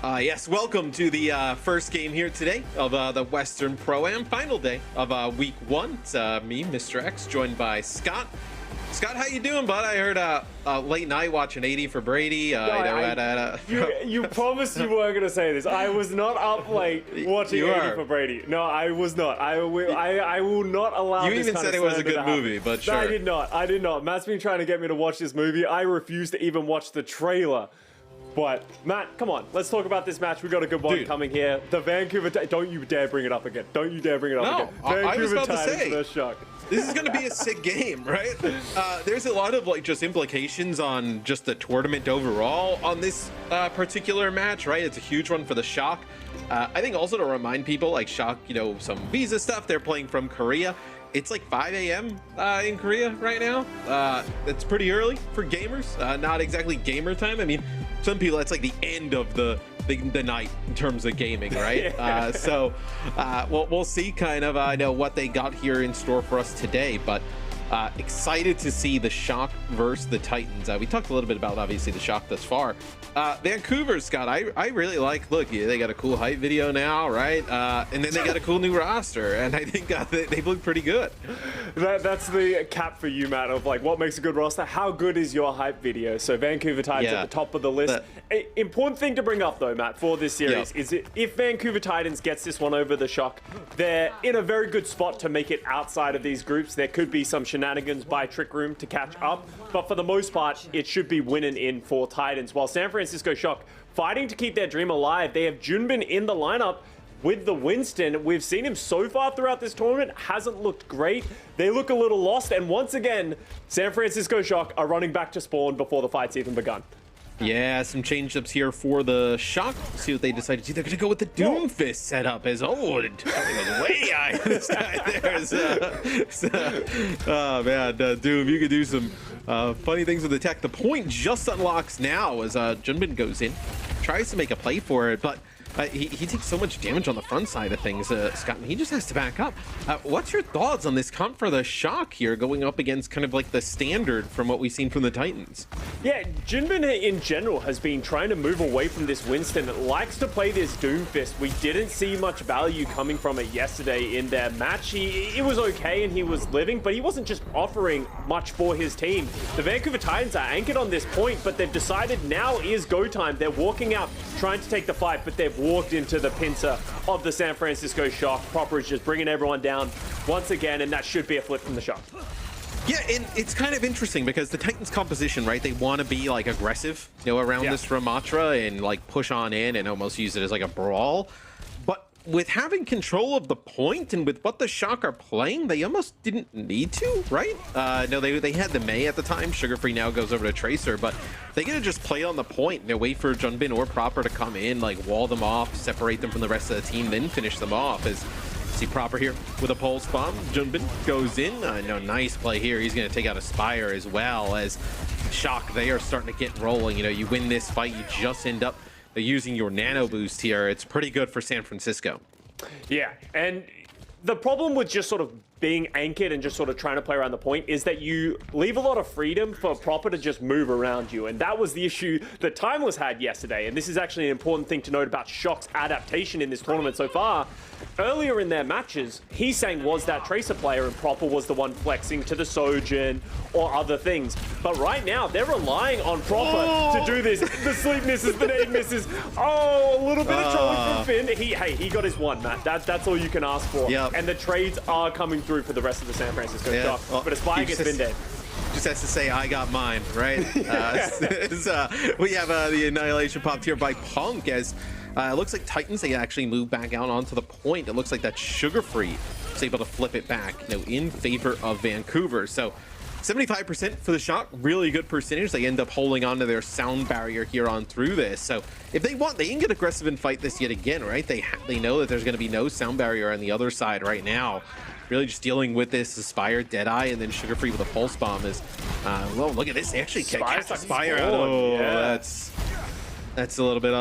Yes, welcome to the first game here today of the Western Pro-Am, final day of Week 1. It's me, Mr. X, joined by Scott. Scott, how you doing, bud? I heard late night watching 80 for Brady. You promised you weren't going to say this. I was not up late watching 80 for Brady. No, I was not. I will not allow you this even kind said of it was a slander good to movie, happen. but sure. No, I did not. Matt's been trying to get me to watch this movie. I refuse to even watch the trailer. But, Matt, come on. Let's talk about this match. We got a good one coming here. The Vancouver Titans. Don't you dare bring it up again. Don't you dare bring it up again. Vancouver Titans versus Shock. This is going to be a sick game, right? There's a lot of just implications on just the tournament overall on this particular match, right? It's a huge one for the Shock. I think also to remind people, Shock, some visa stuff. They're playing from Korea. It's like 5 a.m. In Korea right now. It's pretty early for gamers. Not exactly gamer time. I mean, some people, that's like the end of the night in terms of gaming, right? We'll see kind of what they got here in store for us today, but excited to see the Shock versus the Titans. We talked a little bit about obviously the Shock thus far. Vancouver, Scott, I really like, look, they got a cool hype video now, right? And then they got a cool new roster, and I think they look pretty good. That's the cap for you, Matt, of what makes a good roster. How good is your hype video? So Vancouver Titans at the top of the list. Important thing to bring up, though, Matt, for this series is if Vancouver Titans gets this one over the Shock, they're in a very good spot to make it outside of these groups. There could be some shenanigans by Trick Room to catch up, but for the most part, it should be winning in for Titans. While San Francisco Shock fighting to keep their dream alive, they have Junbin in the lineup with the Winston. We've seen him so far throughout this tournament, hasn't looked great. They look a little lost, and once again, San Francisco Shock are running back to spawn before the fight's even begun. Yeah, some change-ups here for the Shock. See what they decide to do. They're going to go with the Doomfist setup as, it goes way high this time there. Oh, man, Doom, you could do some funny things with the tech. The point just unlocks now as Junbin goes in, tries to make a play for it, but he takes so much damage on the front side of things, Scott, and he just has to back up. What's your thoughts on this comp for the Shock here, going up against kind of like the standard from what we've seen from the Titans? Yeah, Junbin in general has been trying to move away from this Winston. It likes to play this Doomfist. We didn't see much value coming from it yesterday in their match. It was okay and he was living, but he wasn't just offering much for his team. The Vancouver Titans are anchored on this point, but they've decided now is go time. They're walking out, trying to take the fight, but they've walked into the pincer of the San Francisco Shock. Proper is just bringing everyone down once again, and that should be a flip from the Shock. Yeah, and it's kind of interesting because the Titans composition, right? They want to be aggressive, around this Ramatra and push on in and almost use it as a brawl. But with having control of the point and with what the Shock are playing, they almost didn't need to, right? No, they had the Mei at the time. Sugar-Free now goes over to Tracer, but they gotta just play on the point, wait for Junbin or Proper to come in, wall them off, separate them from the rest of the team, then finish them off. As see Proper here with a pulse bomb. Junbin goes in. Nice play here. He's gonna take out a Spire as well. As Shock, they are starting to get rolling. You win this fight, you just end up using your nano boost here. It's pretty good for San Francisco. Yeah, and the problem with just sort of being anchored and just sort of trying to play around the point is that you leave a lot of freedom for Proper to just move around you. And that was the issue that Timeless had yesterday. And this is actually an important thing to note about Shock's adaptation in this tournament so far. Earlier in their matches, Heesang was that Tracer player and Proper was the one flexing to the Sojin or other things. But right now, they're relying on Proper to do this. The sleep misses, the nade misses. Oh, a little bit of trolling from Finn. He got his one, Matt. That's all you can ask for. Yep. And the trades are coming through for the rest of the San Francisco Shock. But Aspire gets Finn dead. Just has to say, I got mine, right? We have the Annihilation popped here by Punk as it looks like Titans, they actually move back out onto the point. It looks like that Sugar-Free is able to flip it back, in favor of Vancouver. So 75% for the Shock, really good percentage. They end up holding on to their sound barrier here on through this. So if they want, they can get aggressive and fight this yet again, right? They know that there's going to be no sound barrier on the other side right now. Really just dealing with this Aspire, Deadeye, and then Sugar-Free with a Pulse Bomb is, well, look at this. They actually catch Aspire out. Oh, yeah. That's a little bit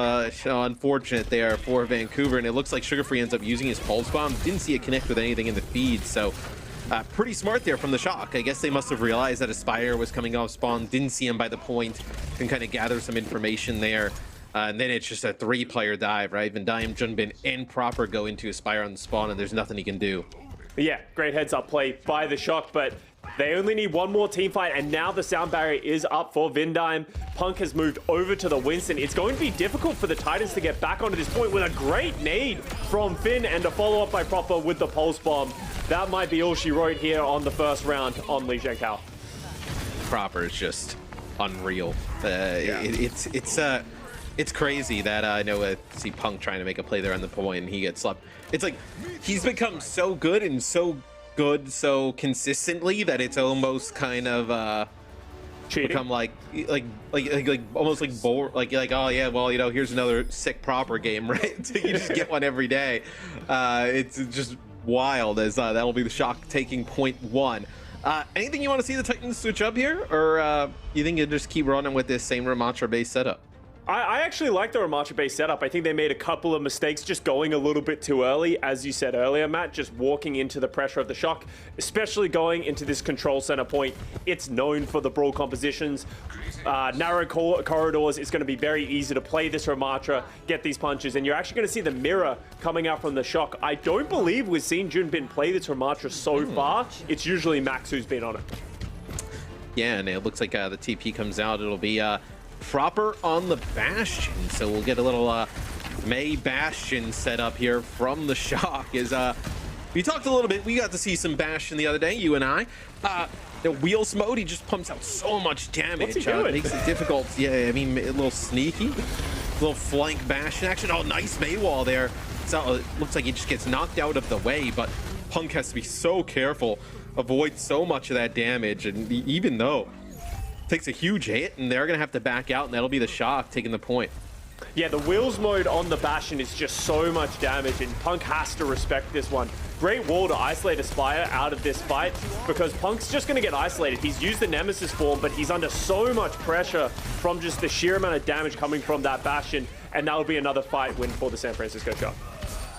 unfortunate there for Vancouver, and it looks like Sugar-Free ends up using his Pulse Bomb. Didn't see it connect with anything in the feed, so pretty smart there from the Shock. I guess they must have realized that Aspire was coming off spawn, didn't see him by the point, can kind of gather some information there. And then it's just a 3-player dive, right? Vindime, Junbin, and Proper go into Aspire on the spawn, and there's nothing he can do. Yeah, great heads-up play by the Shock, but they only need one more team fight, and now the sound barrier is up for Vindime. Punk has moved over to the Winston. It's going to be difficult for the Titans to get back onto this point with a great nade from Finn and a follow-up by Proper with the Pulse Bomb. That might be all she wrote here on the first round on Li Jiankao. Proper is just unreal. It's crazy that I know I see Punk trying to make a play there on the point and he gets slapped. It's like he's become so good and so consistently that it's almost kind of Cheating. become like almost like bored, like oh yeah, well, you know, here's another sick Proper game, right? So you just get one every day. It's just wild as that'll be the Shock taking point 1. Anything you want to see the Titans switch up here, or you think you just keep running with this same Ramattra based setup? I actually like the Ramattra-based setup. I think they made a couple of mistakes just going a little bit too early, as you said earlier, Matt, just walking into the pressure of the Shock, especially going into this control center point. It's known for the brawl compositions, narrow corridors. It's going to be very easy to play this Ramattra, get these punches, and you're actually going to see the mirror coming out from the Shock. I don't believe we've seen Junbin play this Ramattra so far. It's usually Max who's been on it. Yeah, and it looks like the TP comes out. It'll be Proper on the Bastion, so we'll get a little May Bastion set up here from the Shock. Is we talked a little bit, we got to see some Bastion the other day, you and I. The Wheels mode, he just pumps out so much damage. What's he doing? Makes it difficult. Yeah, I mean, a little sneaky, a little flank Bastion action. Oh, nice May wall there. So it looks like he just gets knocked out of the way, but Punk has to be so careful, avoid so much of that damage, and even though takes a huge hit, and they're gonna have to back out, and that'll be the Shock taking the point. Yeah, the Wheels mode on the Bastion is just so much damage, and Punk has to respect this one. Great wall to isolate Aspire out of this fight, because Punk's just going to get isolated. He's used the Nemesis form, but he's under so much pressure from just the sheer amount of damage coming from that Bastion, and that'll be another fight win for the San Francisco Shock.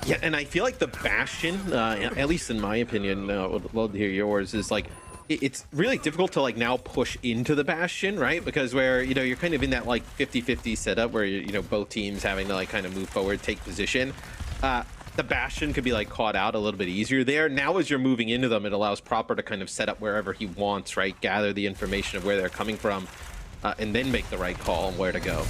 Yeah, and I feel like the Bastion, at least in my opinion, would love to hear yours, is like, it's really difficult to like now push into the Bastion, right? Because where, you know, you're kind of in that like 50-50 setup where, you know, both teams having to like kind of move forward, take position. The Bastion could be like caught out a little bit easier there. Now as you're moving into them, it allows Proper to kind of set up wherever he wants, right? Gather the information of where they're coming from, and then make the right call on where to go.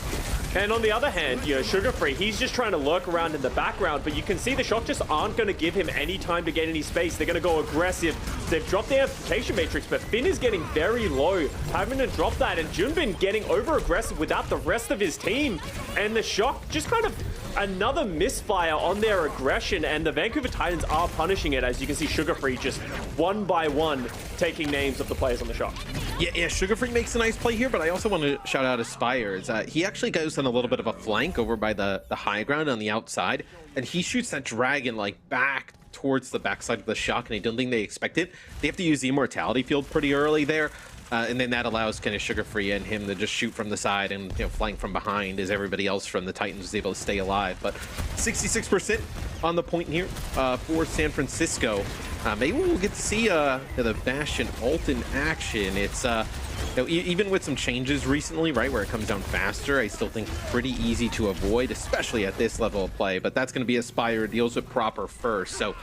And on the other hand, you know, Sugar Free, he's just trying to lurk around in the background, but you can see the Shock just aren't going to give him any time to get any space. They're going to go aggressive. They've dropped the amplification matrix, but Finn is getting very low, having to drop that, and Junbin getting over aggressive without the rest of his team. And the Shock just kind of another misfire on their aggression, and the Vancouver Titans are punishing it, as you can see Sugar Free just one by one taking names of the players on the Shock. Yeah, Sugar Free makes a nice play here, but I also want to shout out Aspires. He actually goes on a little bit of a flank over by the high ground on the outside, and he shoots that dragon like back towards the backside of the Shock, and I don't think they expect it. They have to use the immortality field pretty early there, and then that allows kind of Sugar Free and him to just shoot from the side and, you know, flank from behind as everybody else from the Titans is able to stay alive. But 66% on the point here for San Francisco. Maybe we'll get to see the Bastion ult in action. It's you know, even with some changes recently, right, where it comes down faster, I still think pretty easy to avoid, especially at this level of play. But that's going to be Aspire, deals with Proper first, so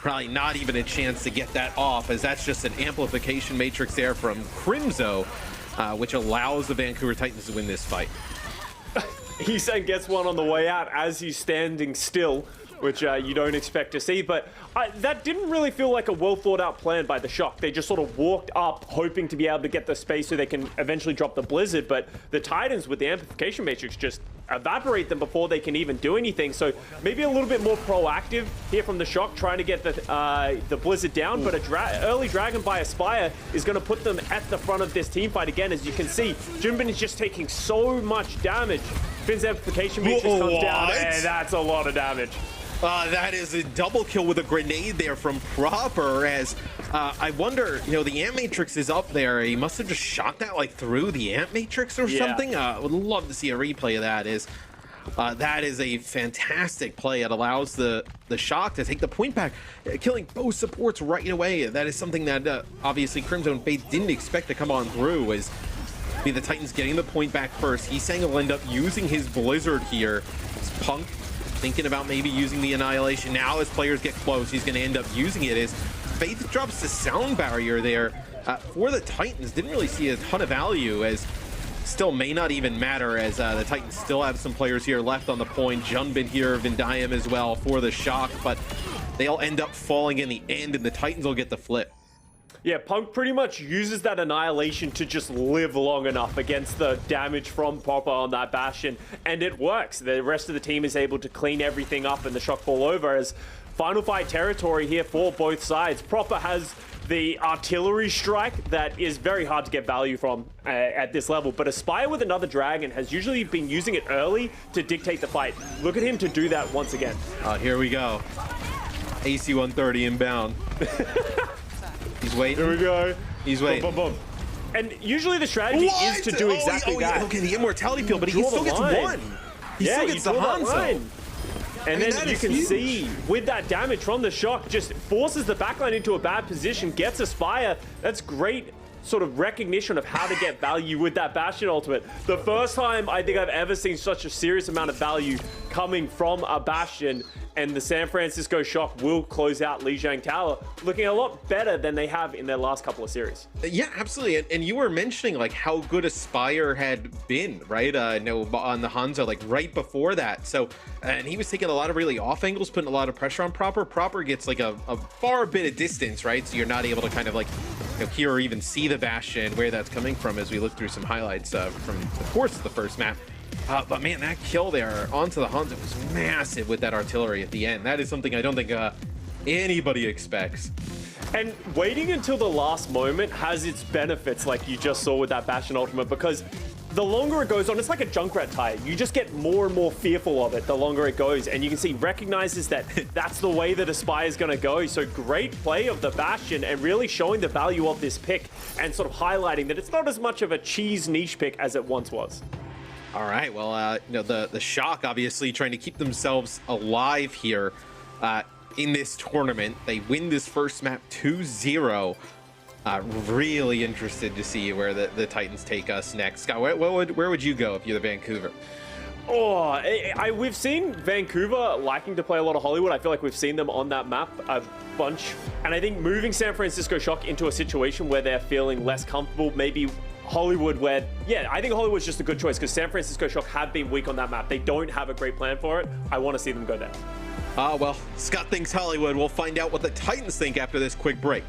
probably not even a chance to get that off, as that's just an amplification matrix there from Crimzo, which allows the Vancouver Titans to win this fight. He said gets one on the way out as he's standing still, which you don't expect to see, but that didn't really feel like a well thought out plan by the Shock. They just sort of walked up hoping to be able to get the space so they can eventually drop the Blizzard, but the Titans with the amplification matrix just evaporate them before they can even do anything. So maybe a little bit more proactive here from the Shock, trying to get the Blizzard down, but early Dragon by Aspire is going to put them at the front of this team fight again. As you can see, Junbin is just taking so much damage. Finn's amplification matrix comes down, and that's a lot of damage. That is a double kill with a grenade there from Proper, as I wonder, you know, the Ant Matrix is up there. He must have just shot that like through the Ant Matrix or something. Would love to see a replay of that. That is a fantastic play. It allows the Shock to take the point back, killing both supports right away. That is something that obviously Crimson Fate didn't expect to come on through. As I mean, the Titans getting the point back first. He's saying he'll end up using his Blizzard here. It's Punk thinking about maybe using the Annihilation. Now as players get close, he's going to end up using it as Faith drops the sound barrier there. For the Titans, didn't really see a ton of value, as still may not even matter, as the Titans still have some players here left on the point. Junbin here, Vindayam as well for the shock, but they'll end up falling in the end, and the Titans will get the flip. Yeah, Punk pretty much uses that Annihilation to just live long enough against the damage from Proper on that Bastion, and it works. The rest of the team is able to clean everything up and the shock fall over as final fight territory here for both sides. Proper has the artillery strike that is very hard to get value from at this level, but Aspire with another Dragon has usually been using it early to dictate the fight. Look at him to do that once again. Here we go. AC 130 inbound. He's waiting. Here we go. He's waiting. Boom, boom, boom. And usually the strategy is to do exactly that. Okay, the immortality field, but he still gets one. He still gets the Hanzo. And then you can see with that damage from the shock, just forces the backline into a bad position, gets Aspire. That's great sort of recognition of how to get value with that Bastion ultimate. The first time I think I've ever seen such a serious amount of value coming from a Bastion, and the San Francisco Shock will close out Lijiang Tower, looking a lot better than they have in their last couple of series. Yeah, absolutely. And you were mentioning like how good Aspire had been, right? No, on the Hanzo, like right before that. So, and he was taking a lot of really off angles, putting a lot of pressure on Proper. Proper gets like a far bit of distance, right? So you're not able to kind of like, you know, hear or even see the Bastion, where that's coming from, as we look through some highlights from, of course, the first map. But man, that kill there onto the Hanzo was massive with that artillery at the end. That is something I don't think anybody expects. And waiting until the last moment has its benefits, like you just saw with that Bastion ultimate, because the longer it goes on, it's like a Junkrat tire. You just get more and more fearful of it the longer it goes. And you can see, recognizes that that's the way that Aspire is going to go. So great play of the Bastion and really showing the value of this pick and sort of highlighting that it's not as much of a cheese niche pick as it once was. All right, well, you know, the Shock obviously trying to keep themselves alive here in this tournament. They win this first map 2-0. Really interested to see where the Titans take us next. Scott, where would you go if you're the Vancouver? Oh, we've seen Vancouver liking to play a lot of Hollywood. I feel like we've seen them on that map a bunch. And I think moving San Francisco Shock into a situation where they're feeling less comfortable, maybe Hollywood, where, yeah, I think Hollywood's just a good choice because San Francisco Shock have been weak on that map. They don't have a great plan for it. I want to see them go there. Well, Scott thinks Hollywood. We'll find out what the Titans think after this quick break.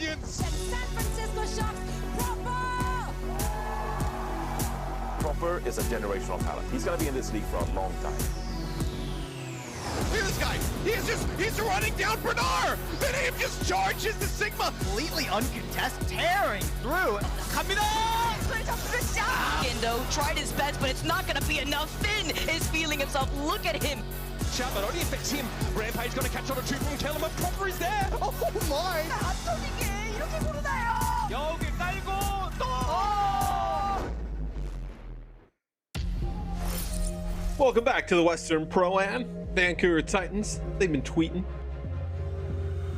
champions. San Francisco Shock, Proper is a generational talent. He's going to be in this league for a long time. Look at this guy. He's running down Bernard. Then he just charges the Sigma. Completely uncontested, tearing through. Kabida! Indo tried his best, but it's not going to be enough. Finn is feeling himself. Look at him. Shot, but only affects him. Rampage gonna catch on a triple and kill him, but Proper is there. Oh my! 여기 깔고 또! Welcome back to the Western Pro-Am. Vancouver Titans. They've been tweeting.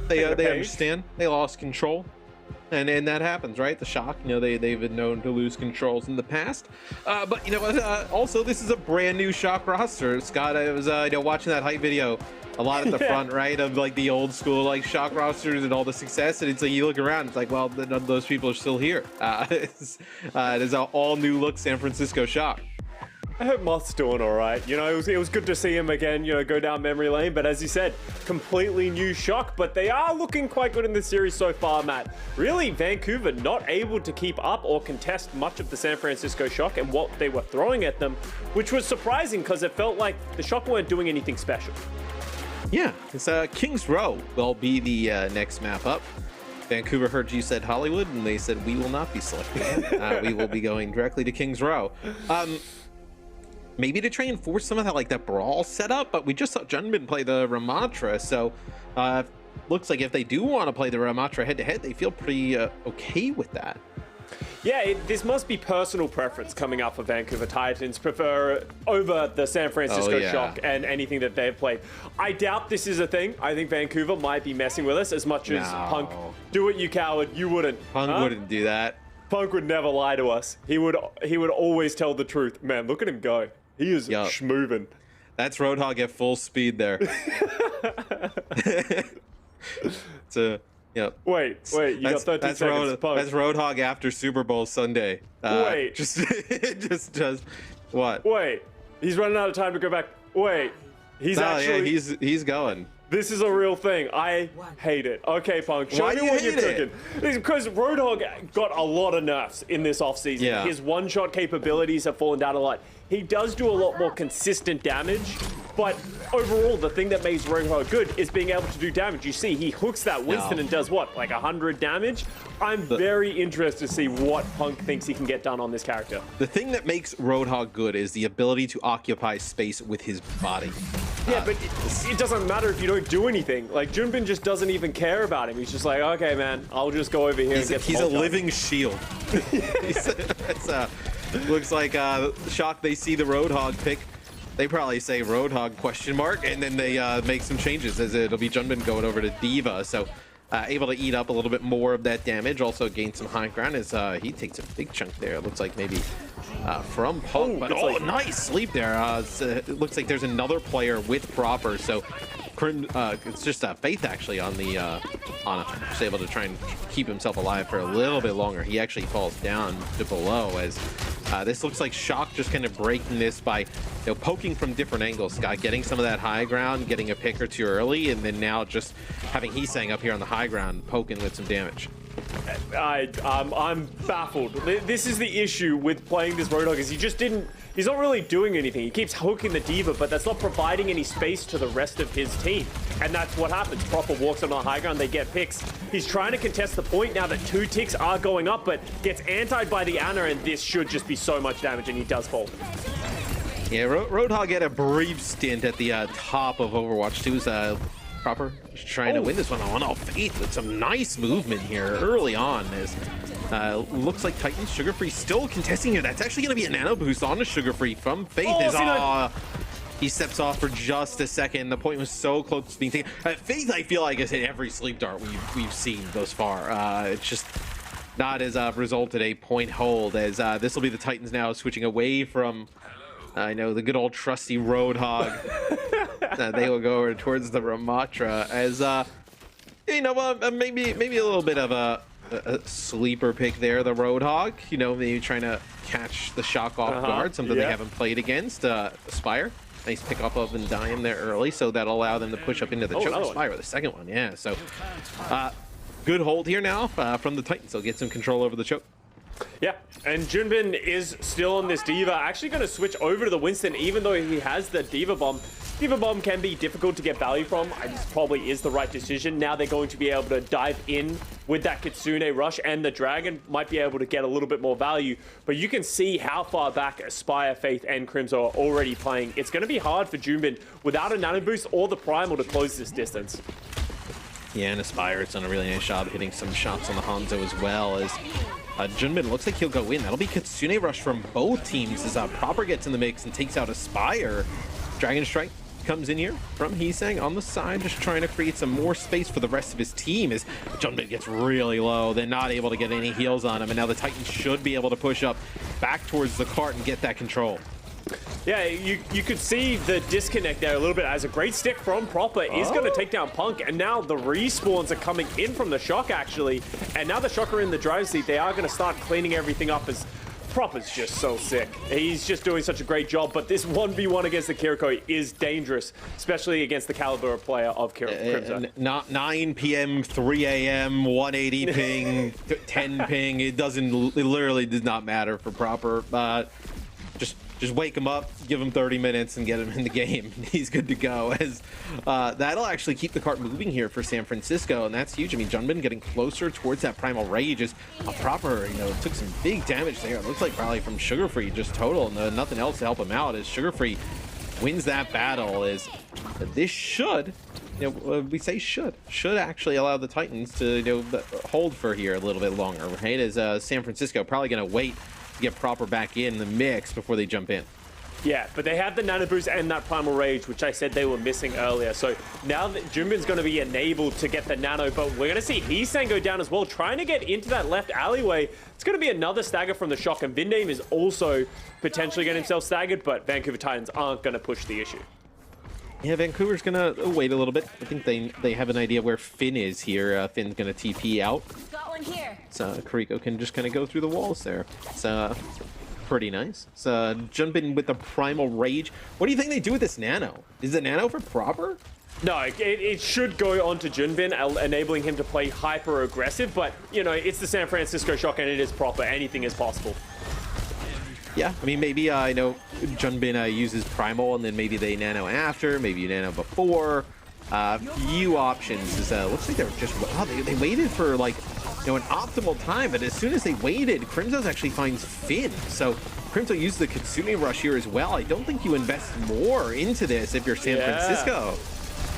They understand. They lost control. And that happens, right? The Shock, they've been known to lose controls in the past. But you know what? Also, this is a brand new Shock roster. Scott, I was watching that hype video a lot at the front, right, of like the old school like Shock rosters and all the success. And it's like you look around, it's like, well, none of those people are still here. It is an all new look San Francisco Shock. I hope Moth's doing all right. It was good to see him again, go down memory lane. But as you said, completely new Shock. But they are looking quite good in the series so far, Matt. Really, Vancouver not able to keep up or contest much of the San Francisco Shock and what they were throwing at them, which was surprising because it felt like the Shock weren't doing anything special. Yeah, it's Kings Row will be the next map up. Vancouver heard you said Hollywood, and they said we will not be selected. We will be going directly to Kings Row. Maybe to try and force some of that, like that brawl setup, but we just saw Junbin play the Ramatra, so looks like if they do want to play the Ramatra head-to-head, they feel pretty okay with that. Yeah, this must be personal preference coming up for Vancouver Titans. Prefer over the San Francisco Shock and anything that they've played. I doubt this is a thing. I think Vancouver might be messing with us as much as Punk. Do it, you coward. You wouldn't. Punk wouldn't do that. Punk would never lie to us. He would always tell the truth. Man, look at him go. He is schmoving. That's Roadhog at full speed there. Yep. Wait, you got 13 seconds. That's Roadhog after Super Bowl Sunday. Wait. Just what? Wait. He's running out of time to go back. Wait. He's he's going. This is a real thing. I hate it. Okay, Punk, show me what you're cooking. It's because Roadhog got a lot of nerfs in this offseason. Yeah. His one-shot capabilities have fallen down a lot. He does do a lot more consistent damage, but overall, the thing that makes Roadhog good is being able to do damage. You see, he hooks that Winston and does what, like 100 damage? I'm very interested to see what Punk thinks he can get done on this character. The thing that makes Roadhog good is the ability to occupy space with his body. Yeah, but it doesn't matter if you don't do anything. Like, Junbin just doesn't even care about him. He's just like, okay, man, I'll just go over here and get He's a living shield. Looks like Shock, they see the Roadhog pick. They probably say Roadhog question mark, and then they make some changes as it'll be Junbin going over to Diva. So able to eat up a little bit more of that damage, also gain some high ground as he takes a big chunk there. It looks like maybe from Punk, but nice sleep there. It looks like there's another player with Proper, so it's just Faith actually on the just able to try and keep himself alive for a little bit longer. He actually falls down to below as this looks like Shock just kind of breaking this by poking from different angles. Scott getting some of that high ground, getting a pick or two early, and then now just having Heesang up here on the high ground poking with some damage. I'm baffled. This is the issue with playing this Roadhog is he's not really doing anything. He keeps hooking the Diva, but that's not providing any space to the rest of his team. And that's what happens. Proper walks on the high ground, they get picks. He's trying to contest the point now that 2 ticks are going up, but gets antied by the Ana, and this should just be so much damage, and he does fall. Yeah, Roadhog had a brief stint at the top of Overwatch 2's Proper just trying to win this one on Faith with some nice movement here early on as looks like Titans Sugar Free still contesting here. That's actually going to be a nano boost on a Sugar Free from Faith. He steps off for just a second. The point was so close to being taken. Faith, I feel like, has hit every sleep dart we've seen thus far. It's just not as resulted a point hold as this will be the Titans now switching away from the good old trusty Roadhog. They will go over towards the Ramatra as maybe a little bit of a sleeper pick there, the Roadhog. Maybe trying to catch the Shock off guard, something they haven't played against. Spire, nice pick up of Ndiam there early, so that'll allow them to push up into the choke. Spire with the second one, yeah. So good hold here now from the Titans. They'll get some control over the choke. Yeah, and Junbin is still on this Diva. Actually going to switch over to the Winston, even though he has the Diva Bomb. Diva Bomb can be difficult to get value from. This probably is the right decision. Now they're going to be able to dive in with that Kitsune Rush, and the Dragon might be able to get a little bit more value. But you can see how far back Aspire, Faith, and Crimson are already playing. It's going to be hard for Junbin without a Nano Boost or the Primal to close this distance. Yeah, and Aspire's done a really nice job hitting some shots on the Hanzo as well. As Junbin looks like he'll go in. That'll be Kitsune Rush from both teams as Proper gets in the mix and takes out Aspire. Dragon Strike comes in here from Heesang on the side, just trying to create some more space for the rest of his team as Junbin gets really low. They're not able to get any heals on him, and now the Titans should be able to push up back towards the cart and get that control. Yeah, you could see the disconnect there a little bit as a great stick from Proper is going to take down Punk, and now the respawns are coming in from the Shock actually, and now the Shock are in the driver's seat. They are going to start cleaning everything up as Proper's just so sick. He's just doing such a great job, but this 1v1 against the Kiriko is dangerous, especially against the caliber of player of Crimson. Not 9 p.m., 3 a.m., 180 ping, 10 ping. It literally does not matter for Proper. Just wake him up, give him 30 minutes, and get him in the game. He's good to go. As that'll actually keep the cart moving here for San Francisco, and that's huge. I mean, Junbin getting closer towards that Primal Rage as a Proper, took some big damage there. It looks like probably from Sugar Free, just total, and nothing else to help him out. As Sugar Free wins that battle, is this should, we say should actually allow the Titans to hold for here a little bit longer, right? As San Francisco probably going to wait to get Proper back in the mix before they jump in. Yeah, but they have the Nano Boost and that Primal Rage, which I said they were missing earlier. So now that Junbin's going to be enabled to get the Nano, but we're going to see Heesang go down as well, trying to get into that left alleyway. It's going to be another stagger from the Shock, and Vindame is also potentially getting himself staggered, but Vancouver Titans aren't going to push the issue. Yeah, Vancouver's gonna wait a little bit. I think they have an idea where Finn is here. Finn's gonna TP out. Got one here. So Kariko can just kind of go through the walls there. It's pretty nice. So Junbin with the Primal Rage. What do you think they do with this Nano? Is the Nano for Proper? No, it should go on to Junbin, enabling him to play hyper aggressive, but it's the San Francisco Shock and it is Proper. Anything is possible. Yeah, I mean, maybe I know Junbin uses Primal, and then maybe they Nano after, maybe you Nano before. Few options. Looks like they're just, wow, they waited for like, an optimal time, but as soon as they waited, Crimson actually finds Finn. So Crimson used the Kitsune Rush here as well. I don't think you invest more into this if you're San Francisco.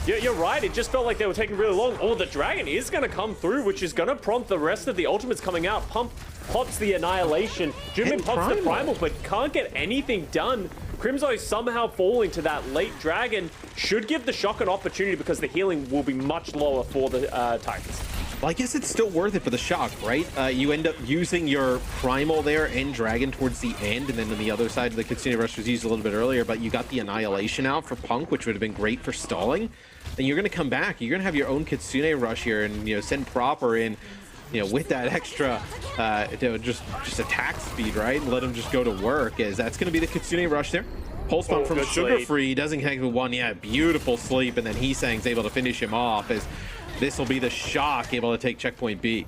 Yeah, you're right. It just felt like they were taking really long. Oh, the Dragon is going to come through, which is going to prompt the rest of the ultimates coming out. Pops the Annihilation. Junbin pops the Primal, but can't get anything done. Crimzo somehow falling to that late Dragon should give the Shock an opportunity because the healing will be much lower for the Titans. Well, I guess it's still worth it for the Shock, right? You end up using your Primal there and Dragon towards the end, and then on the other side, the Kitsune Rush was used a little bit earlier, but you got the Annihilation out for Punk, which would have been great for stalling. Then you're going to come back. You're going to have your own Kitsune Rush here and, send Proper in, with that extra, just attack speed, right? And let him just go to work, as that's going to be the Kitsune Rush there. Pulse Bomb from Sugar Free doesn't connect with one. Yeah, beautiful sleep, and then Heesang's able to finish him off, as this will be the Shock able to take checkpoint B.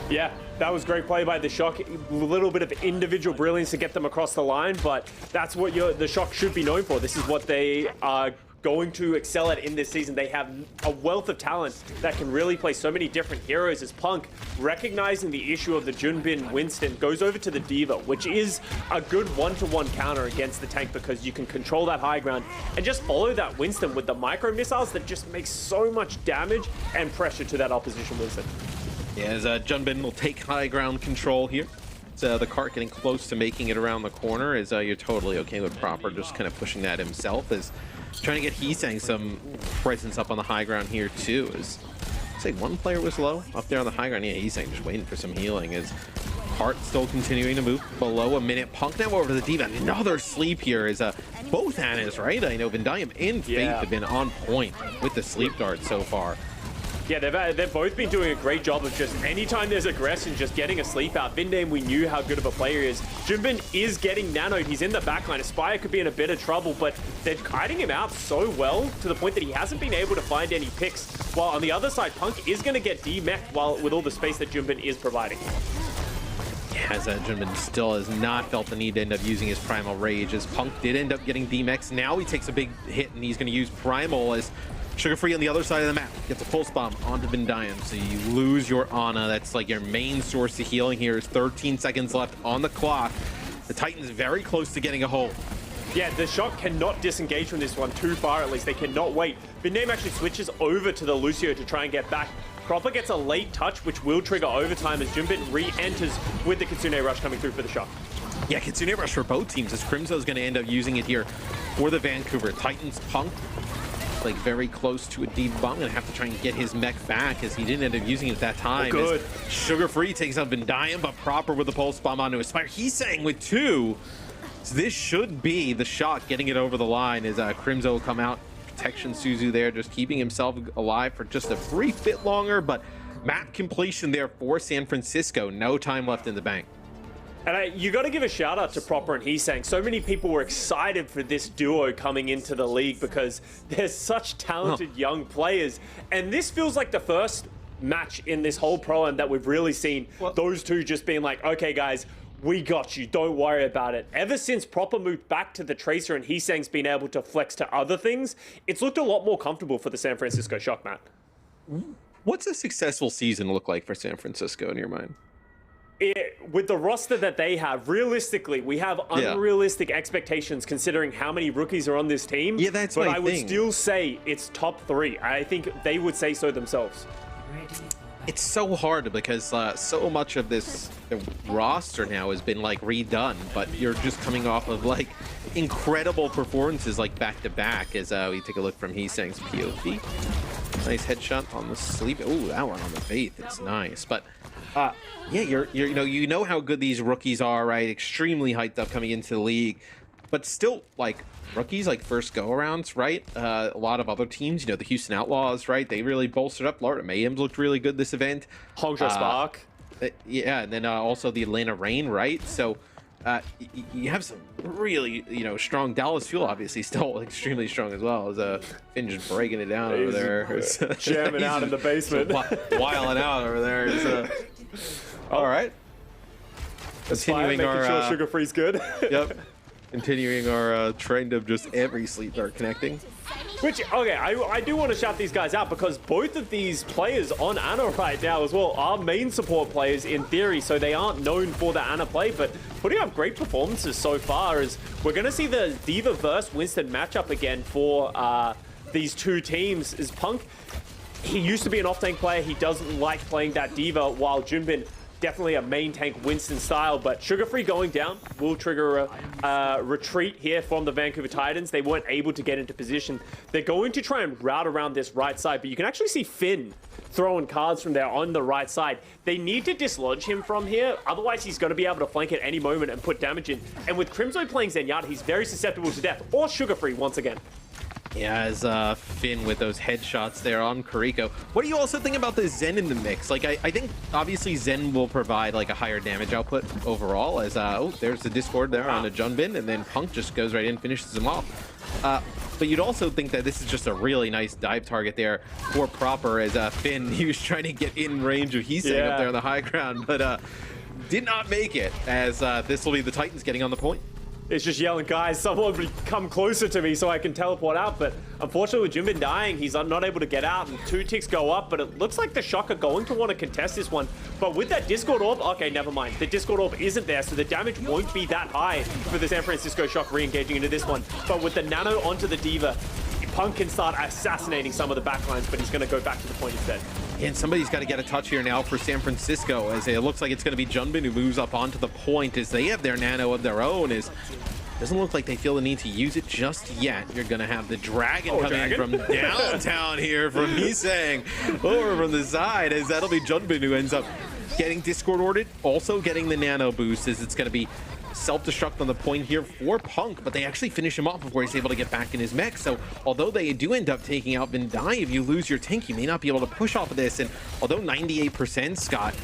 Yeah, that was great play by the Shock. A little bit of individual brilliance to get them across the line, but that's what the Shock should be known for. This is what they are going to excel at in this season. They have a wealth of talent that can really play so many different heroes. As Punk, recognizing the issue of the Junbin Winston, goes over to the Diva, which is a good one-to-one counter against the tank because you can control that high ground and just follow that Winston with the micro missiles that just make so much damage and pressure to that opposition Winston. Yeah, as Junbin will take high ground control here. The cart getting close to making it around the corner, as you're totally okay with Proper just kind of pushing that himself, as trying to get Heesang some presence up on the high ground here too. As say one player was low up there on the high ground. Yeah, Heesang just waiting for some healing, as cart still continuing to move below a minute. Punk now over to the Diva. Another sleep here is both Annas, right? I know Vindayam and Faith have been on point with the sleep dart so far. Yeah, they've both been doing a great job of just anytime there's aggression, just getting a sleep out. Vindame, we knew how good of a player he is. Junbin is getting nanoed. He's in the backline. Aspire could be in a bit of trouble, but they're kiting him out so well to the point that he hasn't been able to find any picks. While on the other side, Punk is going to get demeched with all the space that Junbin is providing. As Junbin still has not felt the need to end up using his Primal Rage, as Punk did end up getting demexed. Now he takes a big hit, and he's going to use Primal as Sugar Free on the other side of the map gets a pulse bomb onto Vindiam, so you lose your Ana. That's like your main source of healing here. Is 13 seconds left on the clock. The Titans very close to getting a hold. Yeah, the Shock cannot disengage from this one too far, at least. They cannot wait. Vindiam actually switches over to the Lucio to try and get back. Proper gets a late touch, which will trigger overtime as Junbin re-enters with the Kitsune Rush coming through for the Shock. Yeah, Kitsune Rush for both teams, as Crimzo is going to end up using it here for the Vancouver Titans. Punk, like very close to a deep bomb. Gonna have to try and get his mech back as he didn't end up using it at that time. Oh, good. Sugar Free takes out Vindiam, but Proper with the pulse bomb onto Aspire. He's saying with 2. So this should be the Shock getting it over the line as Crimzo will come out. Protection Suzu there, just keeping himself alive for just a brief bit longer, but map completion there for San Francisco. No time left in the bank. And you got to give a shout out to Proper and Heesang. So many people were excited for this duo coming into the league because they're such talented young players. And this feels like the first match in this whole pro-am that we've really seen those two just being like, okay, guys, we got you. Don't worry about it. Ever since Proper moved back to the Tracer and Heesang's been able to flex to other things, it's looked a lot more comfortable for the San Francisco Shock, Matt. What's a successful season look like for San Francisco in your mind? With the roster that they have, realistically, we have unrealistic expectations considering how many rookies are on this team. Yeah, that's but my I would thing. still say it's top 3. I think they would say so themselves. It's so hard because so much of this roster now has been like redone, but you're just coming off of like incredible performances like back to back. As we take a look from Heesang's POV, nice headshot on the sleep. Ooh, that one on the Faith. It's nice, but yeah, you know how good these rookies are, right? Extremely hyped up coming into the league, but still like rookies, like first go-arounds, right? A lot of other teams, the Houston Outlaws, right? They really bolstered up. Florida Mayhems looked really good this event. Hongzhou Spark. Yeah, and then also the Atlanta Reign, right? So you have some really, strong. Dallas Fuel obviously still extremely strong as well. As Finn just breaking it down over there. Jamming out in the basement. Wiling out over there. All right. Continuing making sure Sugar Free's good. Yep. Continuing our trend of just every sleeper connecting. Which, okay, I do want to shout these guys out because both of these players on Ana right now as well are main support players in theory, so they aren't known for the Ana play, but putting up great performances so far. As we're going to see the Diva versus Winston matchup again for these two teams. Is Punk, he used to be an off-tank player. He doesn't like playing that Diva, while Junbin, definitely a main tank Winston style, but Sugar Free going down will trigger a retreat here from the Vancouver Titans. They weren't able to get into position. They're going to try and route around this right side, but you can actually see Finn throwing cards from there on the right side. They need to dislodge him from here, otherwise he's going to be able to flank at any moment and put damage in. And with Crimzo playing Zenyatta, he's very susceptible to death, or Sugar Free once again. Yeah, as Finn with those headshots there on Kariko. What do you also think about the Zen in the mix? Like, I think obviously Zen will provide like a higher damage output overall. As oh, there's the Discord there on a Junbin, and then Punk just goes right in, finishes him off. But you'd also think that this is just a really nice dive target there for Proper, as Finn, he was trying to get in range of Heesang up there on the high ground, but did not make it. As this will be the Titans getting on the point. It's just yelling, guys, someone come closer to me so I can teleport out. But unfortunately, with Junbin dying, he's not able to get out, and 2 ticks go up. But it looks like the Shock are going to want to contest this one. But with that Discord Orb, okay, never mind. The Discord Orb isn't there, so the damage won't be that high for the San Francisco Shock re-engaging into this one. But with the Nano onto the Diva, Punk can start assassinating some of the backlines, but he's going to go back to the point instead. And somebody's got to get a touch here now for San Francisco, as it looks like it's going to be Junbin who moves up onto the point, as they have their Nano of their own. Doesn't look like they feel the need to use it just yet. You're going to have the Dragon coming in from downtown here from Heesang over from the side, as that'll be Junbin who ends up getting Discord ordered, also getting the Nano boost, as it's going to be self-destruct on the point here for Punk, but they actually finish him off before he's able to get back in his mech. So although they do end up taking out Vendai, if you lose your tank, you may not be able to push off of this. And although 98%, Scott,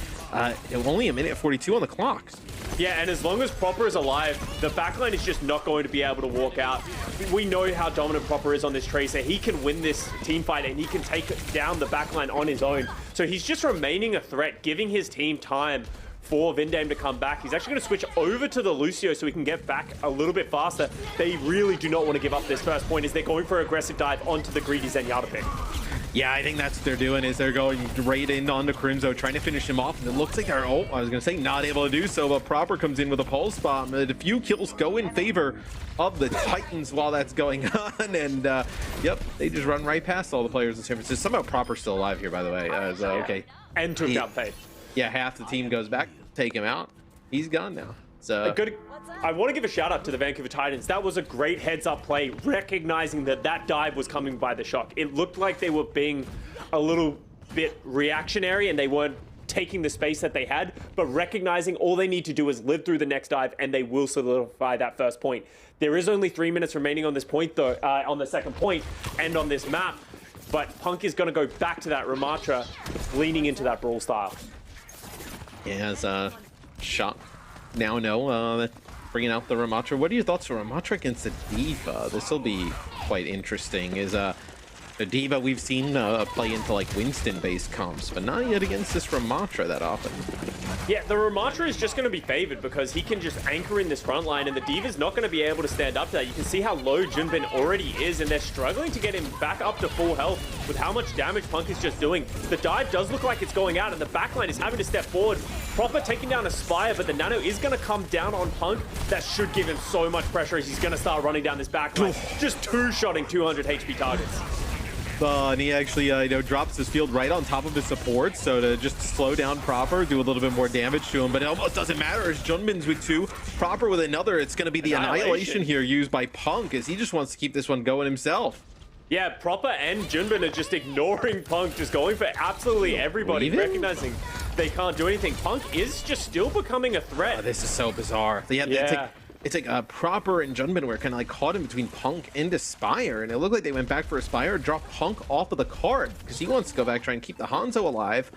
only a minute 42 on the clock. Yeah, and as long as Proper is alive, the backline is just not going to be able to walk out. We know how dominant Proper is on this Tracer. He can win this team fight and he can take down the backline on his own. So he's just remaining a threat, giving his team time for Vindame to come back. He's actually going to switch over to the Lucio so he can get back a little bit faster. They really do not want to give up this first point as they're going for an aggressive dive onto the greedy Zenyatta pick. Yeah, I think that's what they're doing, is they're going right in onto Crimzo, trying to finish him off. And it looks like they're, I was going to say, not able to do so, but Proper comes in with a pulse bomb. A few kills go in favor of the Titans while that's going on. And, yep, they just run right past all the players in San Francisco. Somehow Proper's still alive here, by the way. Okay. And took out Fade. Yeah, half the team goes back, take him out. He's gone now. So I want to give a shout out to the Vancouver Titans. That was a great heads up play, recognizing that that dive was coming by the shock. It looked like they were being a little bit reactionary and they weren't taking the space that they had, but recognizing all they need to do is live through the next dive and they will solidify that first point. There is only 3 minutes remaining on this point though, on the second point and on this map, but Punk is going to go back to that Ramatra, leaning into that brawl style. Yeah, as shot now bringing out the Ramatra. What are your thoughts for Ramatra against the D.Va? This will be quite interesting. Is the D.Va we've seen play into like Winston-based comps, but not yet against this Ramatra that often. Yeah, the Ramatra is just going to be favored because he can just anchor in this front line, and the D.Va's not going to be able to stand up to that. You can see how low Junbin already is, and they're struggling to get him back up to full health with how much damage Punk is just doing. The dive does look like it's going out, and the backline is having to step forward. Proper taking down Aspire, but the Nano is going to come down on Punk. That should give him so much pressure as he's going to start running down this backline. Just two-shotting 200 HP targets. And he actually, drops his field right on top of his support, so to just slow down Proper, do a little bit more damage to him, but it almost doesn't matter as Junbin's with 2, Proper with another. It's going to be the annihilation here used by Punk as he just wants to keep this one going himself. Yeah, Proper and Junbin are just ignoring Punk, just going for absolutely everybody, recognizing they can't do anything. Punk is just still becoming a threat. Oh, this is so bizarre. It's like Proper and Junbin were kind of like caught in between Punk and Aspire, and it looked like they went back for Aspire, dropped Punk off of the card because he wants to go back, try and keep the Hanzo alive.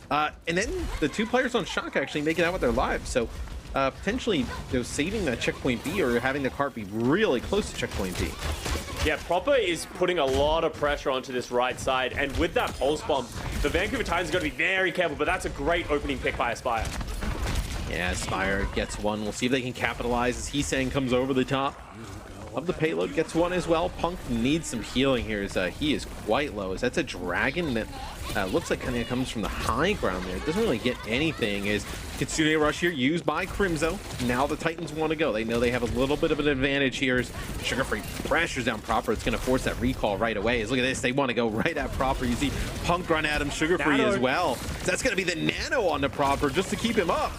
And then the 2 players on Shock actually make it out with their lives. So potentially saving that checkpoint B or having the cart be really close to checkpoint B. Yeah, Proper is putting a lot of pressure onto this right side, and with that pulse bomb, the Vancouver Titans are going to be very careful, but that's a great opening pick by Aspire. Yeah, Aspire gets one. We'll see if they can capitalize as Heesang comes over the top of the payload, gets one as well. Punk needs some healing here as he is quite low. As that's a dragon that looks like kind of comes from the high ground there. It doesn't really get anything. Is Kitsune Rush here used by Crimzo. Now the Titans want to go. They know they have a little bit of an advantage here as Sugar Free pressures down Proper. It's going to force that recall right away. As look at this, they want to go right at Proper. You see Punk run at him, Sugar Free as well. So that's going to be the Nano on the Proper just to keep him up.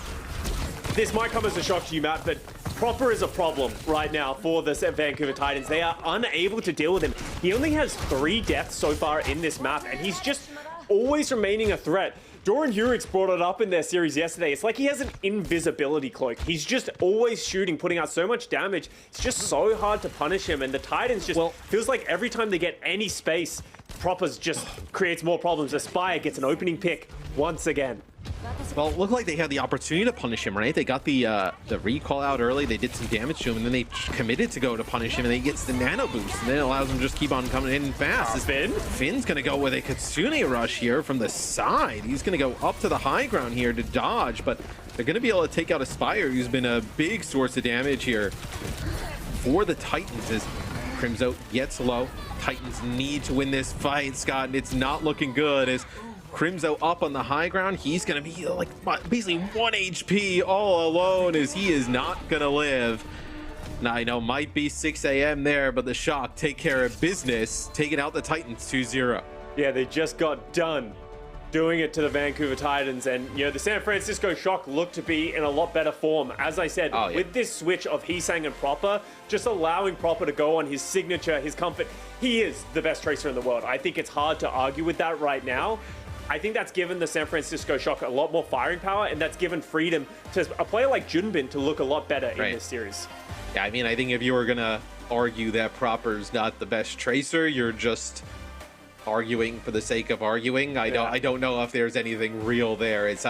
This might come as a shock to you, Matt, but Proper is a problem right now for the Vancouver Titans. They are unable to deal with him. He only has 3 deaths so far in this map, and he's just always remaining a threat. Doran Hurix brought it up in their series yesterday. It's like he has an invisibility cloak. He's just always shooting, putting out so much damage. It's just so hard to punish him, and the Titans just feels like every time they get any space, Proper's just creates more problems. Aspire gets an opening pick once again. Well, it looked like they had the opportunity to punish him, right? They got the recall out early, they did some damage to him, and then they committed to go to punish him, and he gets the nano boost, and then it allows him to just keep on coming in fast. Finn's gonna go with a Kitsune Rush here from the side. He's gonna go up to the high ground here to dodge, but they're gonna be able to take out Aspire, who's been a big source of damage here for the Titans as Crimzo gets low. Titans need to win this fight, Scott, and it's not looking good as Crimzo up on the high ground. He's going to be like basically 1 HP all alone as he is not going to live. Now, I know might be 6 a.m. there, but the Shock take care of business, taking out the Titans 2-0. Yeah, they just got done doing it to the Vancouver Titans, and the San Francisco Shock look to be in a lot better form. As I said, with this switch of Heesang and Proper, just allowing Proper to go on his signature, his comfort, he is the best Tracer in the world. I think it's hard to argue with that right now. I think that's given the San Francisco Shock a lot more firing power, and that's given freedom to a player like Junbin to look a lot better in this series. Yeah, I mean, I think if you were gonna argue that Proper's not the best tracer, you're just arguing for the sake of arguing. I don't know if there's anything real there. It's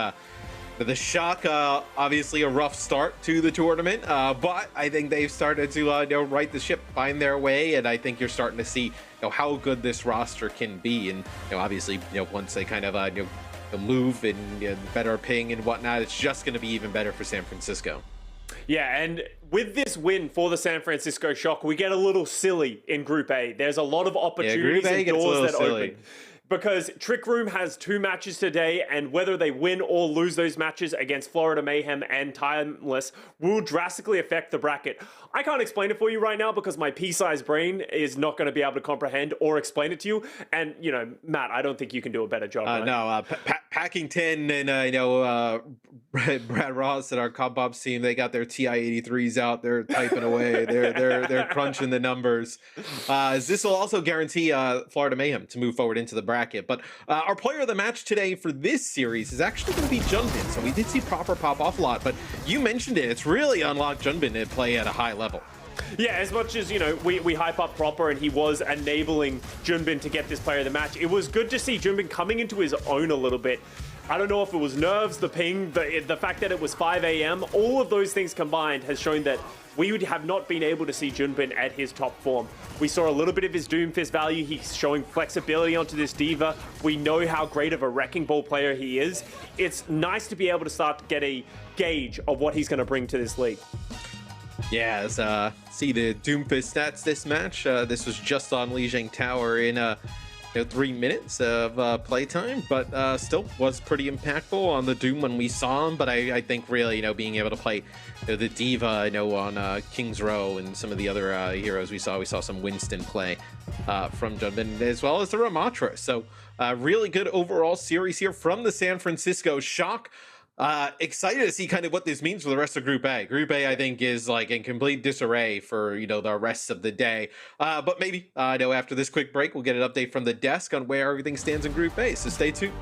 the Shock, obviously a rough start to the tournament, but I think they've started to right the ship, find their way, and I think you're starting to see how good this roster can be. And obviously, once they kind of move and better ping and whatnot, it's just going to be even better for San Francisco. Yeah, and with this win for the San Francisco Shock, we get a little silly in Group A. There's a lot of opportunities and doors that open. Because Trick Room has 2 matches today, and whether they win or lose those matches against Florida Mayhem and Timeless will drastically affect the bracket. I can't explain it for you right now because my pea-sized brain is not going to be able to comprehend or explain it to you. And, Matt, I don't think you can do a better job. Right? No, Packing 10 and Brad Ross and our Comp Ops team, they got their TI-83s out. They're typing away. They're crunching the numbers. This will also guarantee Florida Mayhem to move forward into the bracket. But our player of the match today for this series is actually going to be Junbin. So we did see Proper pop off a lot, but you mentioned it. It's really unlocked Junbin to play at a high level. Yeah, as much as, we hype up Proper and he was enabling Junbin to get this player of the match, it was good to see Junbin coming into his own a little bit. I don't know if it was nerves, the ping, the fact that it was 5 a.m., all of those things combined has shown that we would have not been able to see Junbin at his top form. We saw a little bit of his Doomfist value. He's showing flexibility onto this D.Va. We know how great of a wrecking ball player he is. It's nice to be able to start to get a gauge of what he's going to bring to this league. Yeah, see the Doomfist stats this match. This was just on Lijiang Tower in 3 minutes of playtime, but still was pretty impactful on the Doom when we saw him. But I think really, being able to play the D.Va, on King's Row and some of the other heroes we saw some Winston play from Junbin, as well as the Ramatra. So really good overall series here from the San Francisco Shock. Excited to see kind of what this means for the rest of Group A. Group A, I think, is like in complete disarray for, the rest of the day. But maybe, after this quick break, we'll get an update from the desk on where everything stands in Group A. So stay tuned.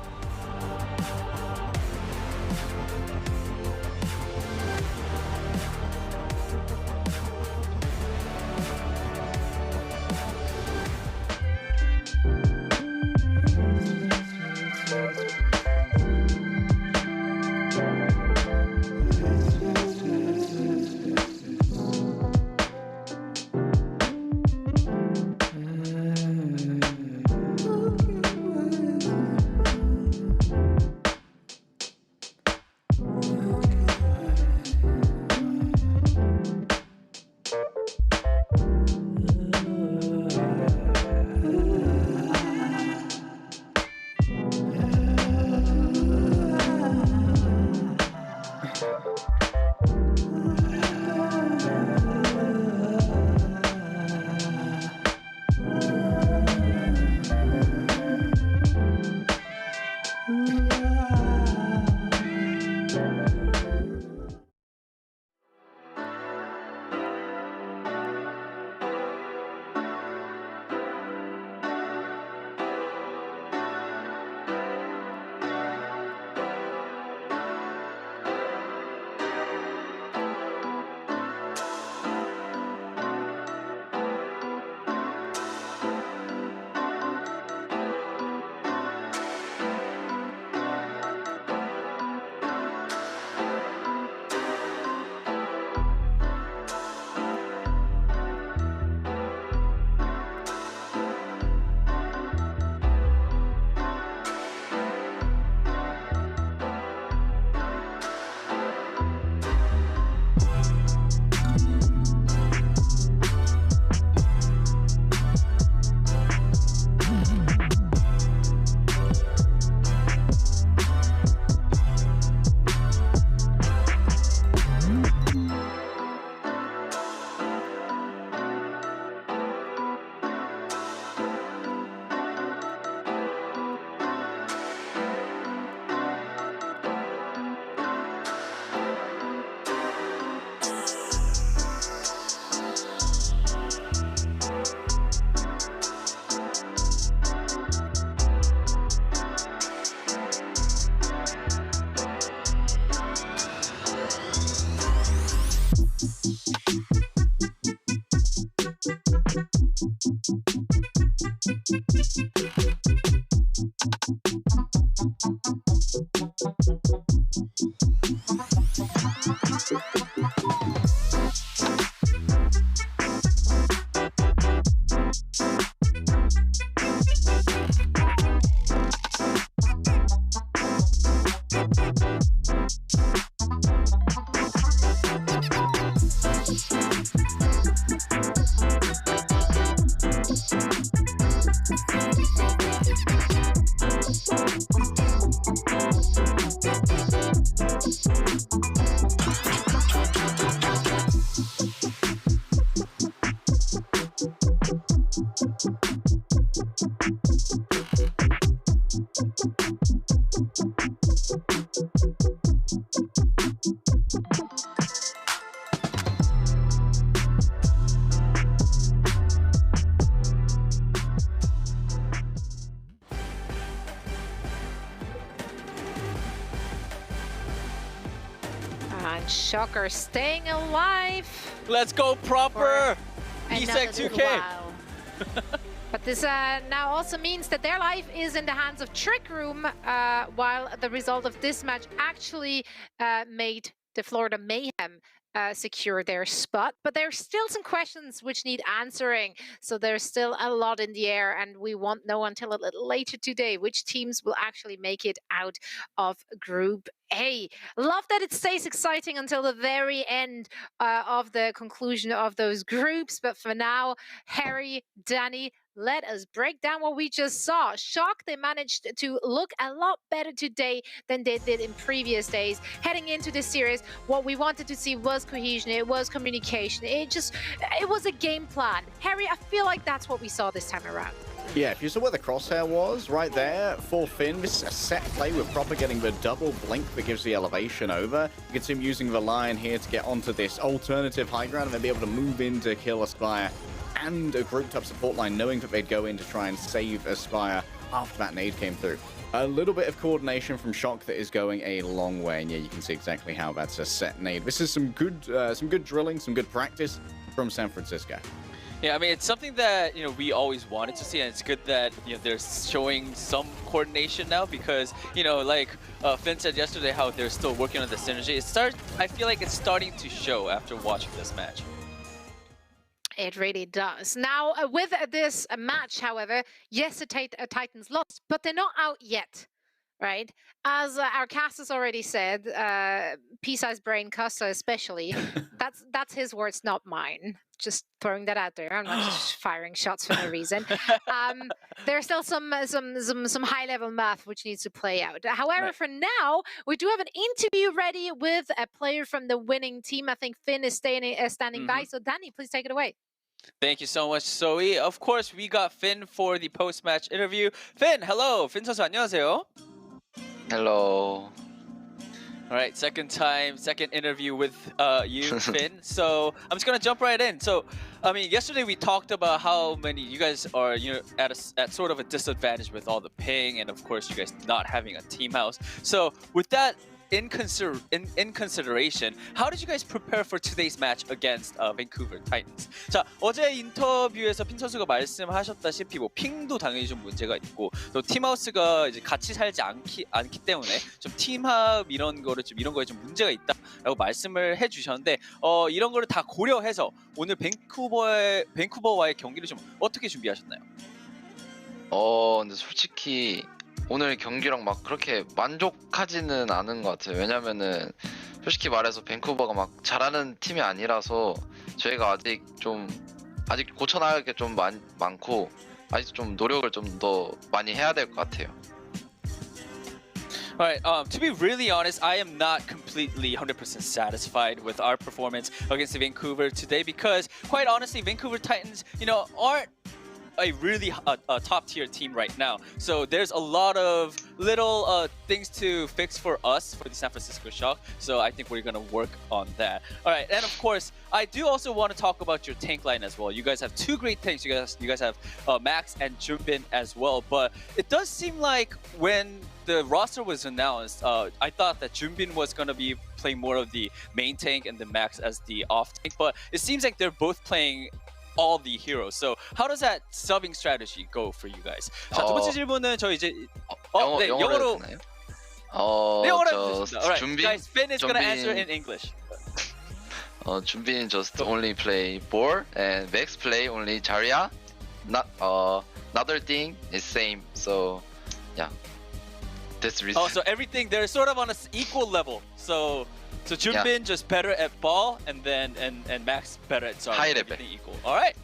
And Shocker staying alive. Let's go proper! Another ESEC little 2K! while. But this now also means that their life is in the hands of Trick Room, while the result of this match actually made the Florida Mayhem secure their spot. But there's still some questions which need answering. So there's still a lot in the air, and we won't know until a little later today which teams will actually make it out of Group A. Love that it stays exciting until the very end of the conclusion of those groups. But for now, Harry, Danny, let us break down what we just saw. Shock, they managed to look a lot better today than they did in previous days. Heading into this series, what we wanted to see was cohesion, it was communication, it was a game plan. Harry, I feel like that's what we saw this time around. Yeah, if you saw where the crosshair was, right there, for Finn, this is a set play with Proper getting the double blink that gives the elevation over. You can see him using the Lion here to get onto this alternative high ground and then be able to move in to kill Aspire. And a grouped up support line, knowing that they'd go in to try and save Aspire after that nade came through. A little bit of coordination from Shock that is going a long way, and yeah, you can see exactly how that's a set nade. This is some good drilling, some good practice from San Francisco. Yeah, I mean, it's something that, we always wanted to see, and it's good that, they're showing some coordination now because, like Finn said yesterday, how they're still working on the synergy. I feel like it's starting to show after watching this match. It really does. Now, with this match, however, yes, the Titans lost, but they're not out yet, right? As our cast has already said, Pea-sized brain Custer especially, that's his words, not mine. Just throwing that out there. I'm not just firing shots for no reason. There's still some high-level math which needs to play out. However, for now, we do have an interview ready with a player from the winning team. I think Finn is standing by. So, Danny, please take it away. Thank you so much, Zoe. Of course, we got Finn for the post-match interview. Finn, hello. Finn 선수 안녕하세요. Hello. All right, second interview with you, Finn. So I'm just gonna jump right in. So, I mean, yesterday we talked about how many you guys are, at sort of a disadvantage with all the ping, and of course, you guys not having a team house. So, with that in consideration, how did you guys prepare for today's match against Vancouver Titans? 자, 어제 인터뷰에서 핀 선수가 말씀하셨다시피 핑도 당연히 좀 문제가 있고 또 팀하우스가 이제 같이 살지 않기 때문에 좀 팀합 이런 거에 좀 문제가 있다라고 말씀을 해주셨는데 이런 거를 다 고려해서 오늘 밴쿠버와의 경기를 좀 어떻게 준비하셨나요? 근데 솔직히 오늘 경기랑 막 그렇게 만족하지는 않은 것 같아요. 왜냐면은 솔직히 말해서 밴쿠버가 막 잘하는 팀이 아니라서 저희가 아직 고쳐나갈 게 좀 많고 아직 좀 노력을 좀 더 많이 해야 될 것 같아요. Alright, to be really honest, I am not completely 100% satisfied with our performance against Vancouver today because, quite honestly, Vancouver Titans, aren't a really top tier team right now. So there's a lot of little things to fix for us, for the San Francisco Shock. So I think we're going to work on that. All right, and of course, I do also want to talk about your tank line as well. You guys have two great tanks. You guys have Max and Junbin as well. But it does seem like when the roster was announced, I thought that Junbin was going to be playing more of the main tank and the Max as the off tank. But it seems like they're both playing all the heroes. So how does that subbing strategy go for you guys? 자, 두 번째 질문은 저 이제 영어로 Alright, 준비. guys, Finn is gonna answer 준비. in English. 준비는 just only play ball and Max play only Zarya. Not another thing is same. So yeah, that's the reason. Oh, so everything they're sort of on an equal level. So Junbin just better at ball, and then and Max better at Zarya. High level. Everything equal. All right.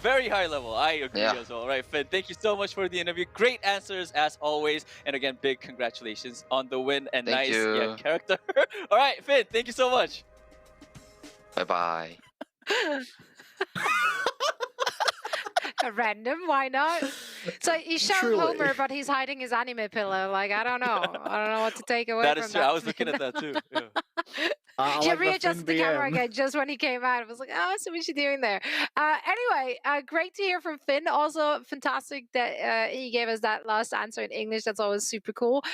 Very high level. I agree Yeah. as well. All right, Finn, thank you so much for the interview. Great answers as always. And again, big congratulations on the win and Thank nice you. character. All right, Finn, thank you so much. Bye bye. Random, why not? So he's showing Truly. Homer, but he's hiding his anime pillow. Like, I don't know. I don't know what to take away That from is true. that. I was looking at that too. Yeah. I He like the readjusted the Finn camera BM. again just when he came out. I was like, oh, so what's she doing there? Anyway, great to hear from Finn. Also, fantastic that he gave us that last answer in English. That's always super cool.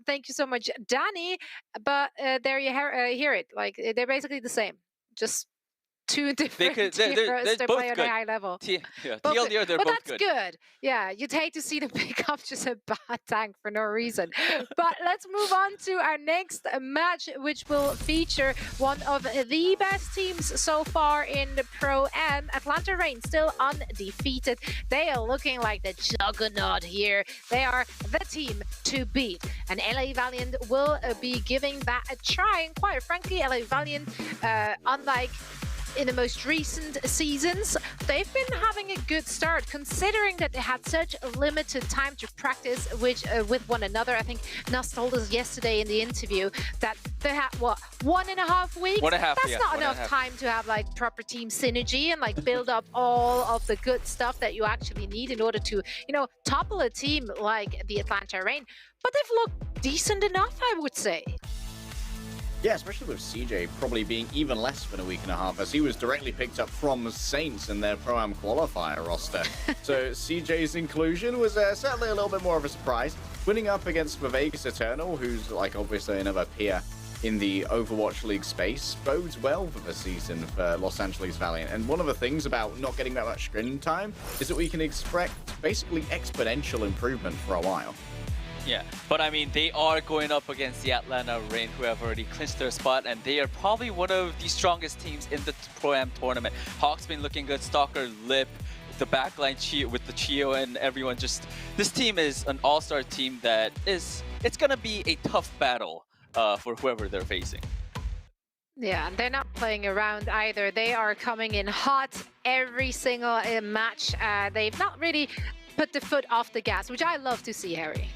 Thank you so much, Danny. But there you hear it. Like, they're basically the same. Just two different they're heroes to both play on a good. high level. TLDR, they're Well, both that's good. good. Yeah, you'd hate to see them pick up just a bad tank for no reason. But let's move on to our next match, which will feature one of the best teams so far in the Pro Am. Atlanta Reign still undefeated. They are looking like the juggernaut here. They are the team to beat. And LA Valiant will be giving that a try. And quite frankly, LA Valiant, unlike in the most recent seasons, they've been having a good start considering that they had such a limited time to practice with one another. I think Nas told us yesterday in the interview that they had, what, 1.5 weeks? 1.5, That's yeah, not 1.5. enough time to have like proper team synergy and like build up all of the good stuff that you actually need in order to, you know, topple a team like the Atlanta Reign. But they've looked decent enough, I would say. Yeah, especially with CJ probably being even less than a week and a half, as he was directly picked up from Saints in their Pro-Am qualifier roster. So CJ's inclusion was certainly a little bit more of a surprise. Winning up against the Vegas Eternal, who's like obviously another peer in the Overwatch League space, bodes well for the season for Los Angeles Valiant. And one of the things about not getting that much screen time is that we can expect basically exponential improvement for a while. Yeah, but I mean, they are going up against the Atlanta Reign, who have already clinched their spot, and they are probably one of the strongest teams in the Pro-Am tournament. Hawk's been looking good, Stalker, Lip, the backline with the Chio and everyone. Just this team is an all-star team that it's gonna be a tough battle for whoever they're facing. Yeah, and they're not playing around either. They are coming in hot every single match. They've not really put the foot off the gas, which I love to see, Harry.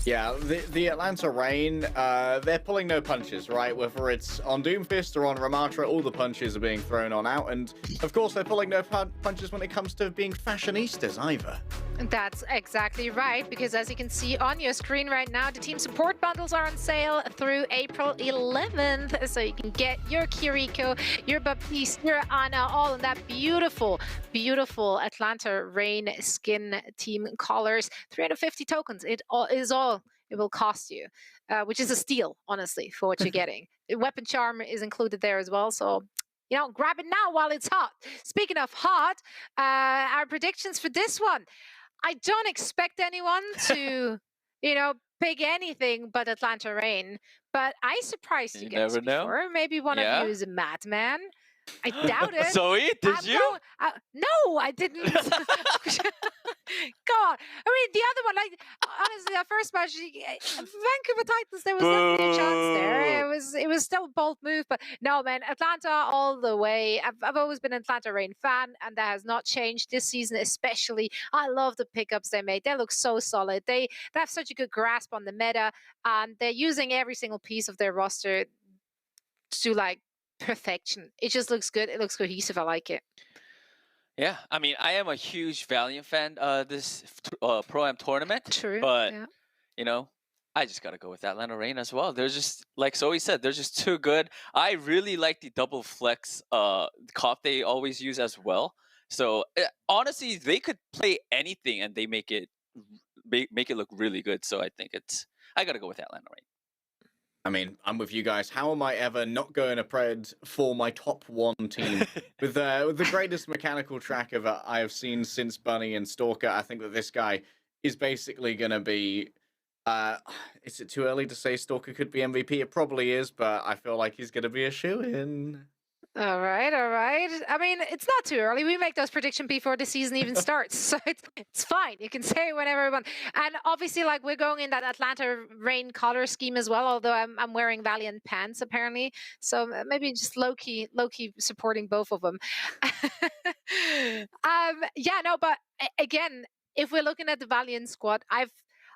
Yeah, the Atlanta Reign, they're pulling no punches, right? Whether it's on Doomfist or on Ramatra, all the punches are being thrown on out. And of course, they're pulling no punches when it comes to being fashionistas either. That's exactly right, because as you can see on your screen right now, the team support bundles are on sale through April 11th. So you can get your Kiriko, your Baptiste, your Ana, all in that beautiful, beautiful Atlanta Reign skin team colors. 350 tokens. It will cost you, which is a steal, honestly, for what you're getting. Weapon Charm is included there as well, so you know, grab it now while it's hot. Speaking of hot, our predictions for this one. I don't expect anyone to, you know, pick anything but Atlanta Reign, but I surprised you guys never know. before. Maybe one of you is a madman. I doubt it. Zoe, did you? No, I didn't. God, I mean, the other one, like, honestly, that first match, Vancouver Titans, there was definitely a chance there. It was still a bold move, but no, man, Atlanta all the way. I've always been an Atlanta Reign fan, and that has not changed this season, especially. I love the pickups they made. They look so solid. They have such a good grasp on the meta, and they're using every single piece of their roster to, like, perfection. It just looks good. It looks cohesive. I like it. Yeah, I mean, I am a huge Valiant fan this Pro-Am tournament. True. But, yeah. you know, I just got to go with Atlanta Reign as well. They're just, like Zoe said, they're just too good. I really like the double flex comp they always use as well. So, honestly, they could play anything and they make it look really good. So, I think I got to go with Atlanta Reign. I mean, I'm with you guys. How am I ever not going to pred for my top one team with the greatest mechanical tracker that I have seen since Bunny and Stalker? I think that this guy is basically going to be Is it too early to say Stalker could be MVP? It probably is, but I feel like he's going to be a shoo-in. All right, all right. I mean, it's not too early. We make those predictions before the season even starts, so it's fine. You can say it whenever you want. And obviously, like, we're going in that Atlanta Rain color scheme as well. Although I'm wearing Valiant pants apparently, so maybe just low key supporting both of them. Yeah, no, but again, if we're looking at the Valiant squad,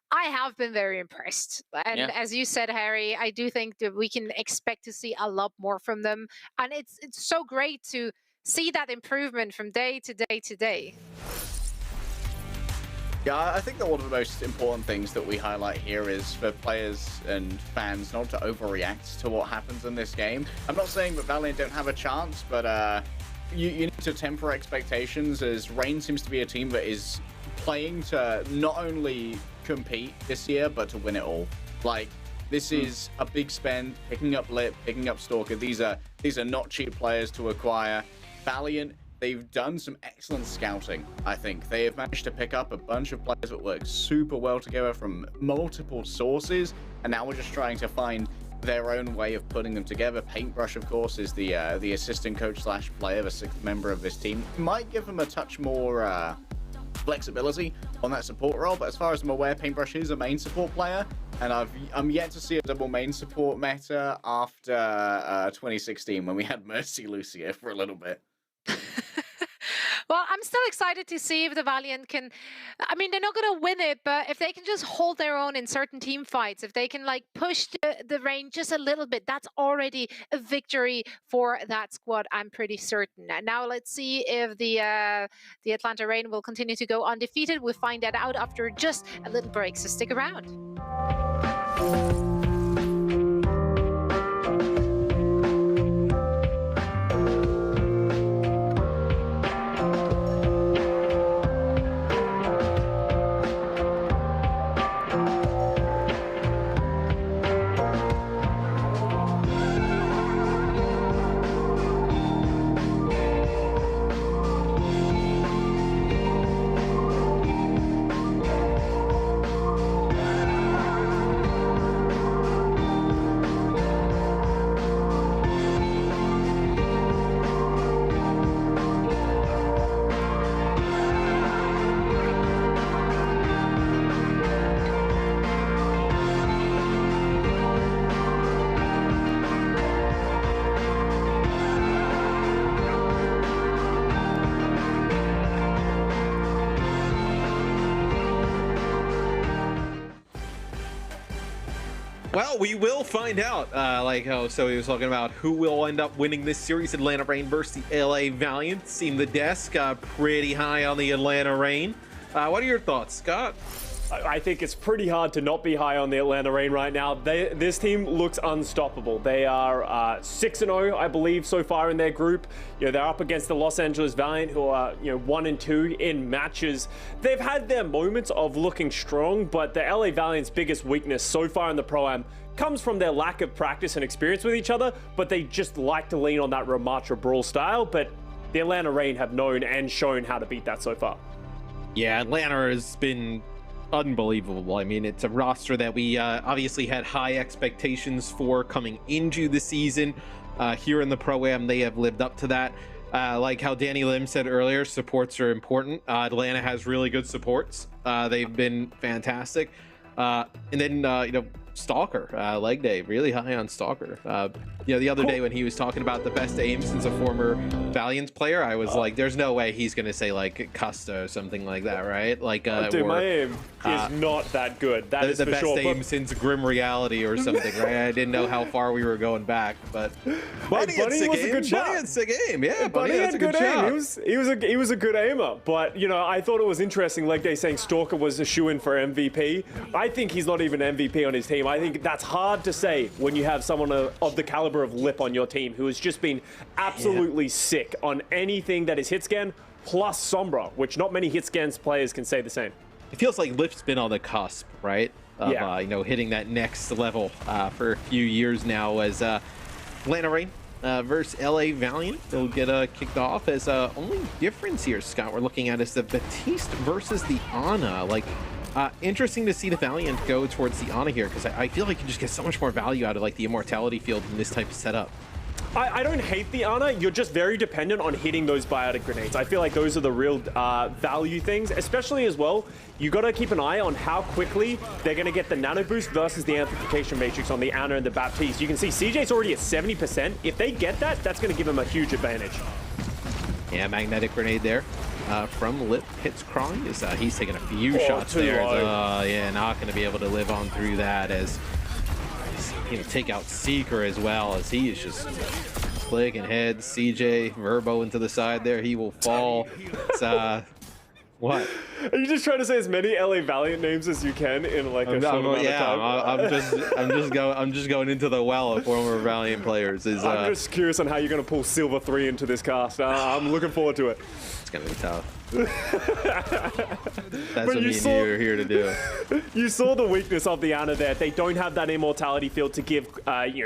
I have been very impressed. And as you said, Harry, I do think that we can expect to see a lot more from them. And it's so great to see that improvement from day to day to day. Yeah, I think that one of the most important things that we highlight here is for players and fans not to overreact to what happens in this game. I'm not saying that Valiant don't have a chance, but you need to temper expectations, as Reign seems to be a team that is playing to not only compete this year, but to win it all. Like, this is a big spend, picking up Lip, picking up Stalker. These are not cheap players to acquire. Valiant, they've done some excellent scouting, I think. They have managed to pick up a bunch of players that work super well together from multiple sources, and now we're just trying to find their own way of putting them together. Paintbrush, of course, is the assistant coach slash player, the sixth member of this team. Might give them a touch more flexibility on that support role, but as far as I'm aware, Paintbrush is a main support player, and I'm yet to see a double main support meta after 2016 when we had Mercy Lucia for a little bit. Well, I'm still excited to see if the Valiant can, I mean, they're not going to win it, but if they can just hold their own in certain team fights, if they can like push the Reign just a little bit, that's already a victory for that squad, I'm pretty certain. And now let's see if the Atlanta Reign will continue to go undefeated. We'll find that out after just a little break, so stick around. Well, we will find out. So he was talking about who will end up winning this series: Atlanta Reign versus the LA Valiant. Seemed the desk pretty high on the Atlanta Reign. What are your thoughts, Scott? I think it's pretty hard to not be high on the Atlanta Reign right now. This team looks unstoppable. They are 6-0, I believe, so far in their group. They're up against the Los Angeles Valiant, who are 1-2 in matches. They've had their moments of looking strong, but the LA Valiant's biggest weakness so far in the Pro-Am comes from their lack of practice and experience with each other, but they just like to lean on that Ramatra brawl style. But the Atlanta Reign have known and shown how to beat that so far. Yeah, Atlanta has been unbelievable. I mean, it's a roster that we obviously had high expectations for coming into the season. Here in the Pro-Am, they have lived up to that. Like how Danny Lim said earlier, supports are important. Atlanta has really good supports. They've been fantastic. And then, Stalker, leg day, really high on Stalker. The other day when he was talking about the best aim since a former Valiant player, I was like, there's no way he's going to say like Custa or something like that, right? Like, dude, my aim is not that good. That is the for best sure. aim since Grim Reality or something, right? I didn't know how far we were going back, but Bunny was a good shot. Bunny had sick aim, yeah. Bunny had a good aim. shot. He was a good aimer, but I thought it was interesting. Leg day saying Stalker was a shoo-in for MVP. I think he's not even MVP on his team. I think that's hard to say when you have someone of the caliber of Lip on your team who has just been absolutely sick on anything that is hit scan plus Sombra, which not many hit scans players can say the same. It feels like Lip's been on the cusp, right? Of, hitting that next level for a few years now as Atlanta Reign versus LA Valiant. They'll get kicked off as only difference here, Scott, we're looking at is the Batiste versus the Ana. Like, Interesting to see the Valiant go towards the Ana here, because I feel like you just get so much more value out of like the immortality field in this type of setup. I don't hate the Ana. You're just very dependent on hitting those biotic grenades. I feel like those are the real value things, especially as well. You got to keep an eye on how quickly they're going to get the nano boost versus the amplification matrix on the Ana and the Baptiste. You can see CJ's already at 70%. If they get that, that's going to give them a huge advantage. Yeah, magnetic grenade there from Lip hits Cry. He's taking a few shots there. Yeah, not going to be able to live on through that as take out Seeker as well, as he is just clicking heads. CJ Verbo into the side there. He will fall. It's what? Are you just trying to say as many LA Valiant names as you can in like a short amount of time? I'm just going into the well of former Valiant players. I'm just curious on how you're going to pull Silver 3 into this cast. I'm looking forward to it. It's going to be tough. That's what me and you are here to do. You saw the weakness of the Ana there. They don't have that immortality field to give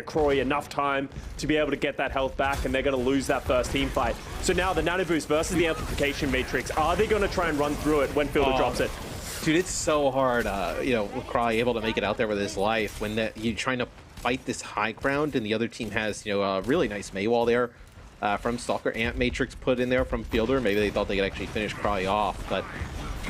Croy enough time to be able to get that health back, and they're going to lose that first team fight. So now the nano boost versus the amplification matrix. Are they going to try and run through it when Fielder drops it? Dude, it's so hard, Cry able to make it out there with his life when you're trying to fight this high ground and the other team has, a really nice May wall there from Stalker. Amp Matrix put in there from Fielder. Maybe they thought they could actually finish Cry off, but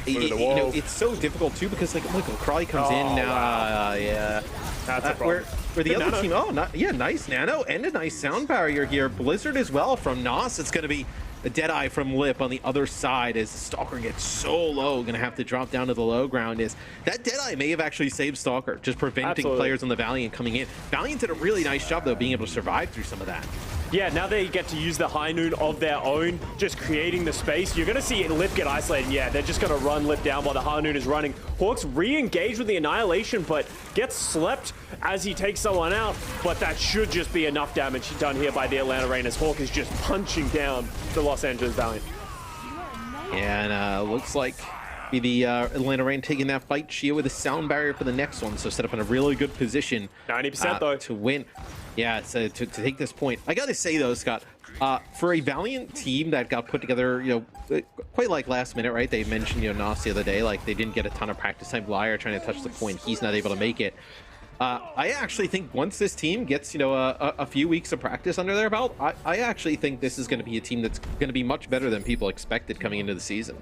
it's so difficult too because look, Cry comes in now. Yeah, that's a problem. Where the other team, nice nano and a nice sound barrier here. Blizzard as well from Nos. It's going to be a Deadeye from Lip on the other side as Stalker gets so low, gonna have to drop down to the low ground. That Deadeye may have actually saved Stalker, just preventing players on the Valiant coming in. Valiant did a really nice job though, being able to survive through some of that. Yeah, now they get to use the high noon of their own, just creating the space. You're gonna see Lip get isolated. Yeah, they're just gonna run Lip down while the high noon is running. Hawks re-engage with the Annihilation, but gets slept as he takes someone out. But that should just be enough damage done here by the Atlanta Reign as Hawk is just punching down the Los Angeles Valiant. Yeah, and looks like the Atlanta Reign taking that fight. Shia with a sound barrier for the next one, so set up in a really good position. 90% though. To win. Yeah, so to take this point. I gotta say though, Scott, for a Valiant team that got put together, quite like last minute, right? They mentioned, Nos the other day, like they didn't get a ton of practice time. Liar trying to touch the point. He's not able to make it. I actually think once this team gets, a few weeks of practice under their belt, I actually think this is going to be a team that's going to be much better than people expected coming into the season.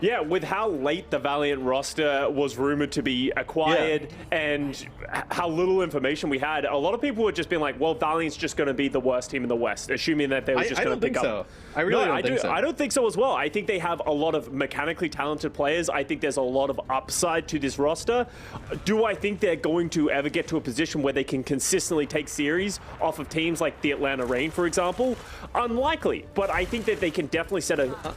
Yeah, with how late the Valiant roster was rumored to be acquired and how little information we had, a lot of people were just being like, well, Valiant's just going to be the worst team in the West, assuming that they were just going to pick up. So. I really don't think so. I don't think so as well. I think they have a lot of mechanically talented players. I think there's a lot of upside to this roster. Do I think they're going to ever get to a position where they can consistently take series off of teams like the Atlanta Reign, for example? Unlikely, but I think that they can definitely set a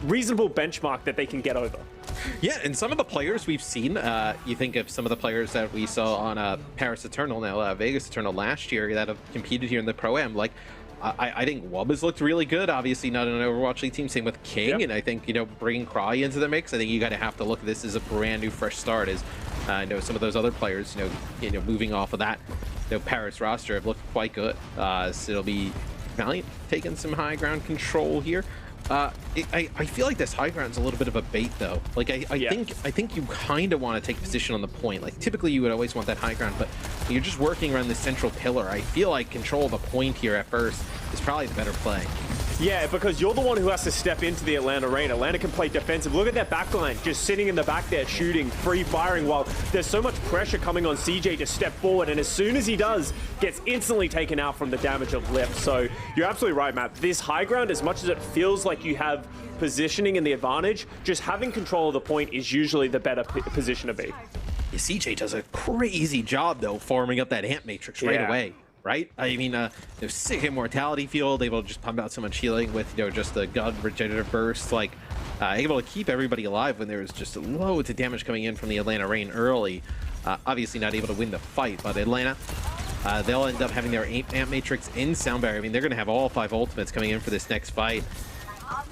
reasonable benchmark that they can get over. Yeah, and some of the players we've seen, you think of some of the players that we saw on Paris Eternal, now Vegas Eternal last year that have competed here in the Pro-Am, like I think Wub has looked really good, obviously not in an Overwatch League team, same with King, and I think, bringing Cry into the mix, I think you gotta have to look at this as a brand new fresh start, as some of those other players, moving off of that, Paris roster have looked quite good. So it'll be Valiant taking some high ground control here. I feel like this high ground's a little bit of a bait though. Like I think you kind of want to take position on the point. Like typically you would always want that high ground, but you're just working around the central pillar. I feel like control of the point here at first is probably the better play. Yeah, because you're the one who has to step into the Atlanta Reign. Atlanta can play defensive. Look at that backline, just sitting in the back there, shooting, free firing, while there's so much pressure coming on CJ to step forward, and as soon as he does, gets instantly taken out from the damage of Lip. So you're absolutely right, Matt. This high ground, as much as it feels like you have positioning and the advantage, just having control of the point is usually the better position to be. Yeah, CJ does a crazy job, though, farming up that Amp Matrix right away. Right? I mean, sick immortality field, able to just pump out so much healing with, just the God regenerative burst, like, able to keep everybody alive when there was just loads of damage coming in from the Atlanta Reign early. Obviously not able to win the fight, but Atlanta, they'll end up having their Amp Matrix in Sound Barrier. I mean, they're going to have all 5 ultimates coming in for this next fight.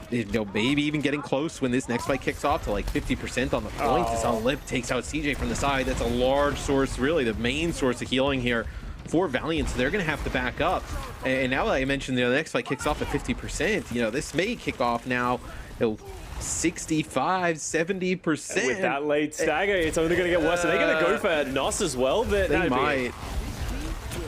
Maybe even getting close when this next fight kicks off to like 50% on the points. As Lip takes out CJ from the side. That's a large source, really the main source of healing here for Valiant, so they're going to have to back up. And now that I mentioned the next fight kicks off at 50%, this may kick off now 65, 70%. With that late stagger, it's only going to get worse. Are they going to go for Nos as well? They might.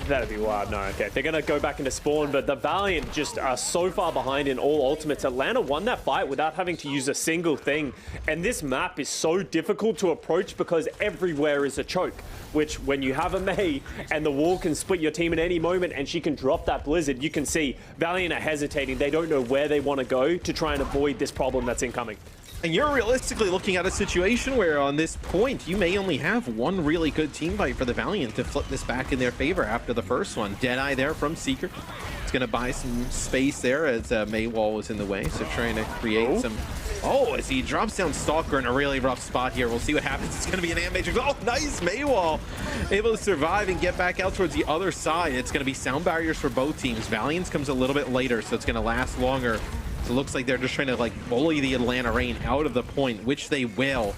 That'd be wild. No, okay. They're going to go back into spawn, but the Valiant just are so far behind in all ultimates. Atlanta won that fight without having to use a single thing. And this map is so difficult to approach because everywhere is a choke, which when you have a Mei and the wall can split your team at any moment and she can drop that Blizzard, you can see Valiant are hesitating. They don't know where they want to go to try and avoid this problem that's incoming. And you're realistically looking at a situation where on this point, you may only have one really good team fight for the Valiant to flip this back in their favor after the first one. Deadeye there from Seeker. It's going to buy some space there as Maywall was in the way. So trying to create some... Oh, as he drops down Stalker in a really rough spot here. We'll see what happens. It's going to be an Amp Matrix. Oh, nice! Maywall able to survive and get back out towards the other side. It's going to be sound barriers for both teams. Valiant's comes a little bit later, so it's going to last longer. So it looks like they're just trying to like bully the Atlanta Reign out of the point, which they will.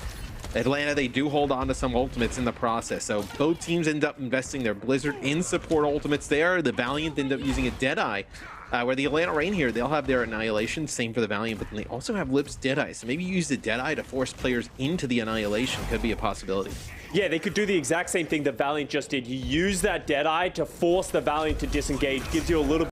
Atlanta, they do hold on to some ultimates in the process. So both teams end up investing their Blizzard in support ultimates there. The Valiant end up using a Deadeye. Where the Atlanta Reign here, they'll have their Annihilation. Same for the Valiant, but they also have Lips Deadeye. So maybe use the Deadeye to force players into the Annihilation. Could be a possibility. Yeah, they could do the exact same thing that Valiant just did. You use that Deadeye to force the Valiant to disengage. Gives you a little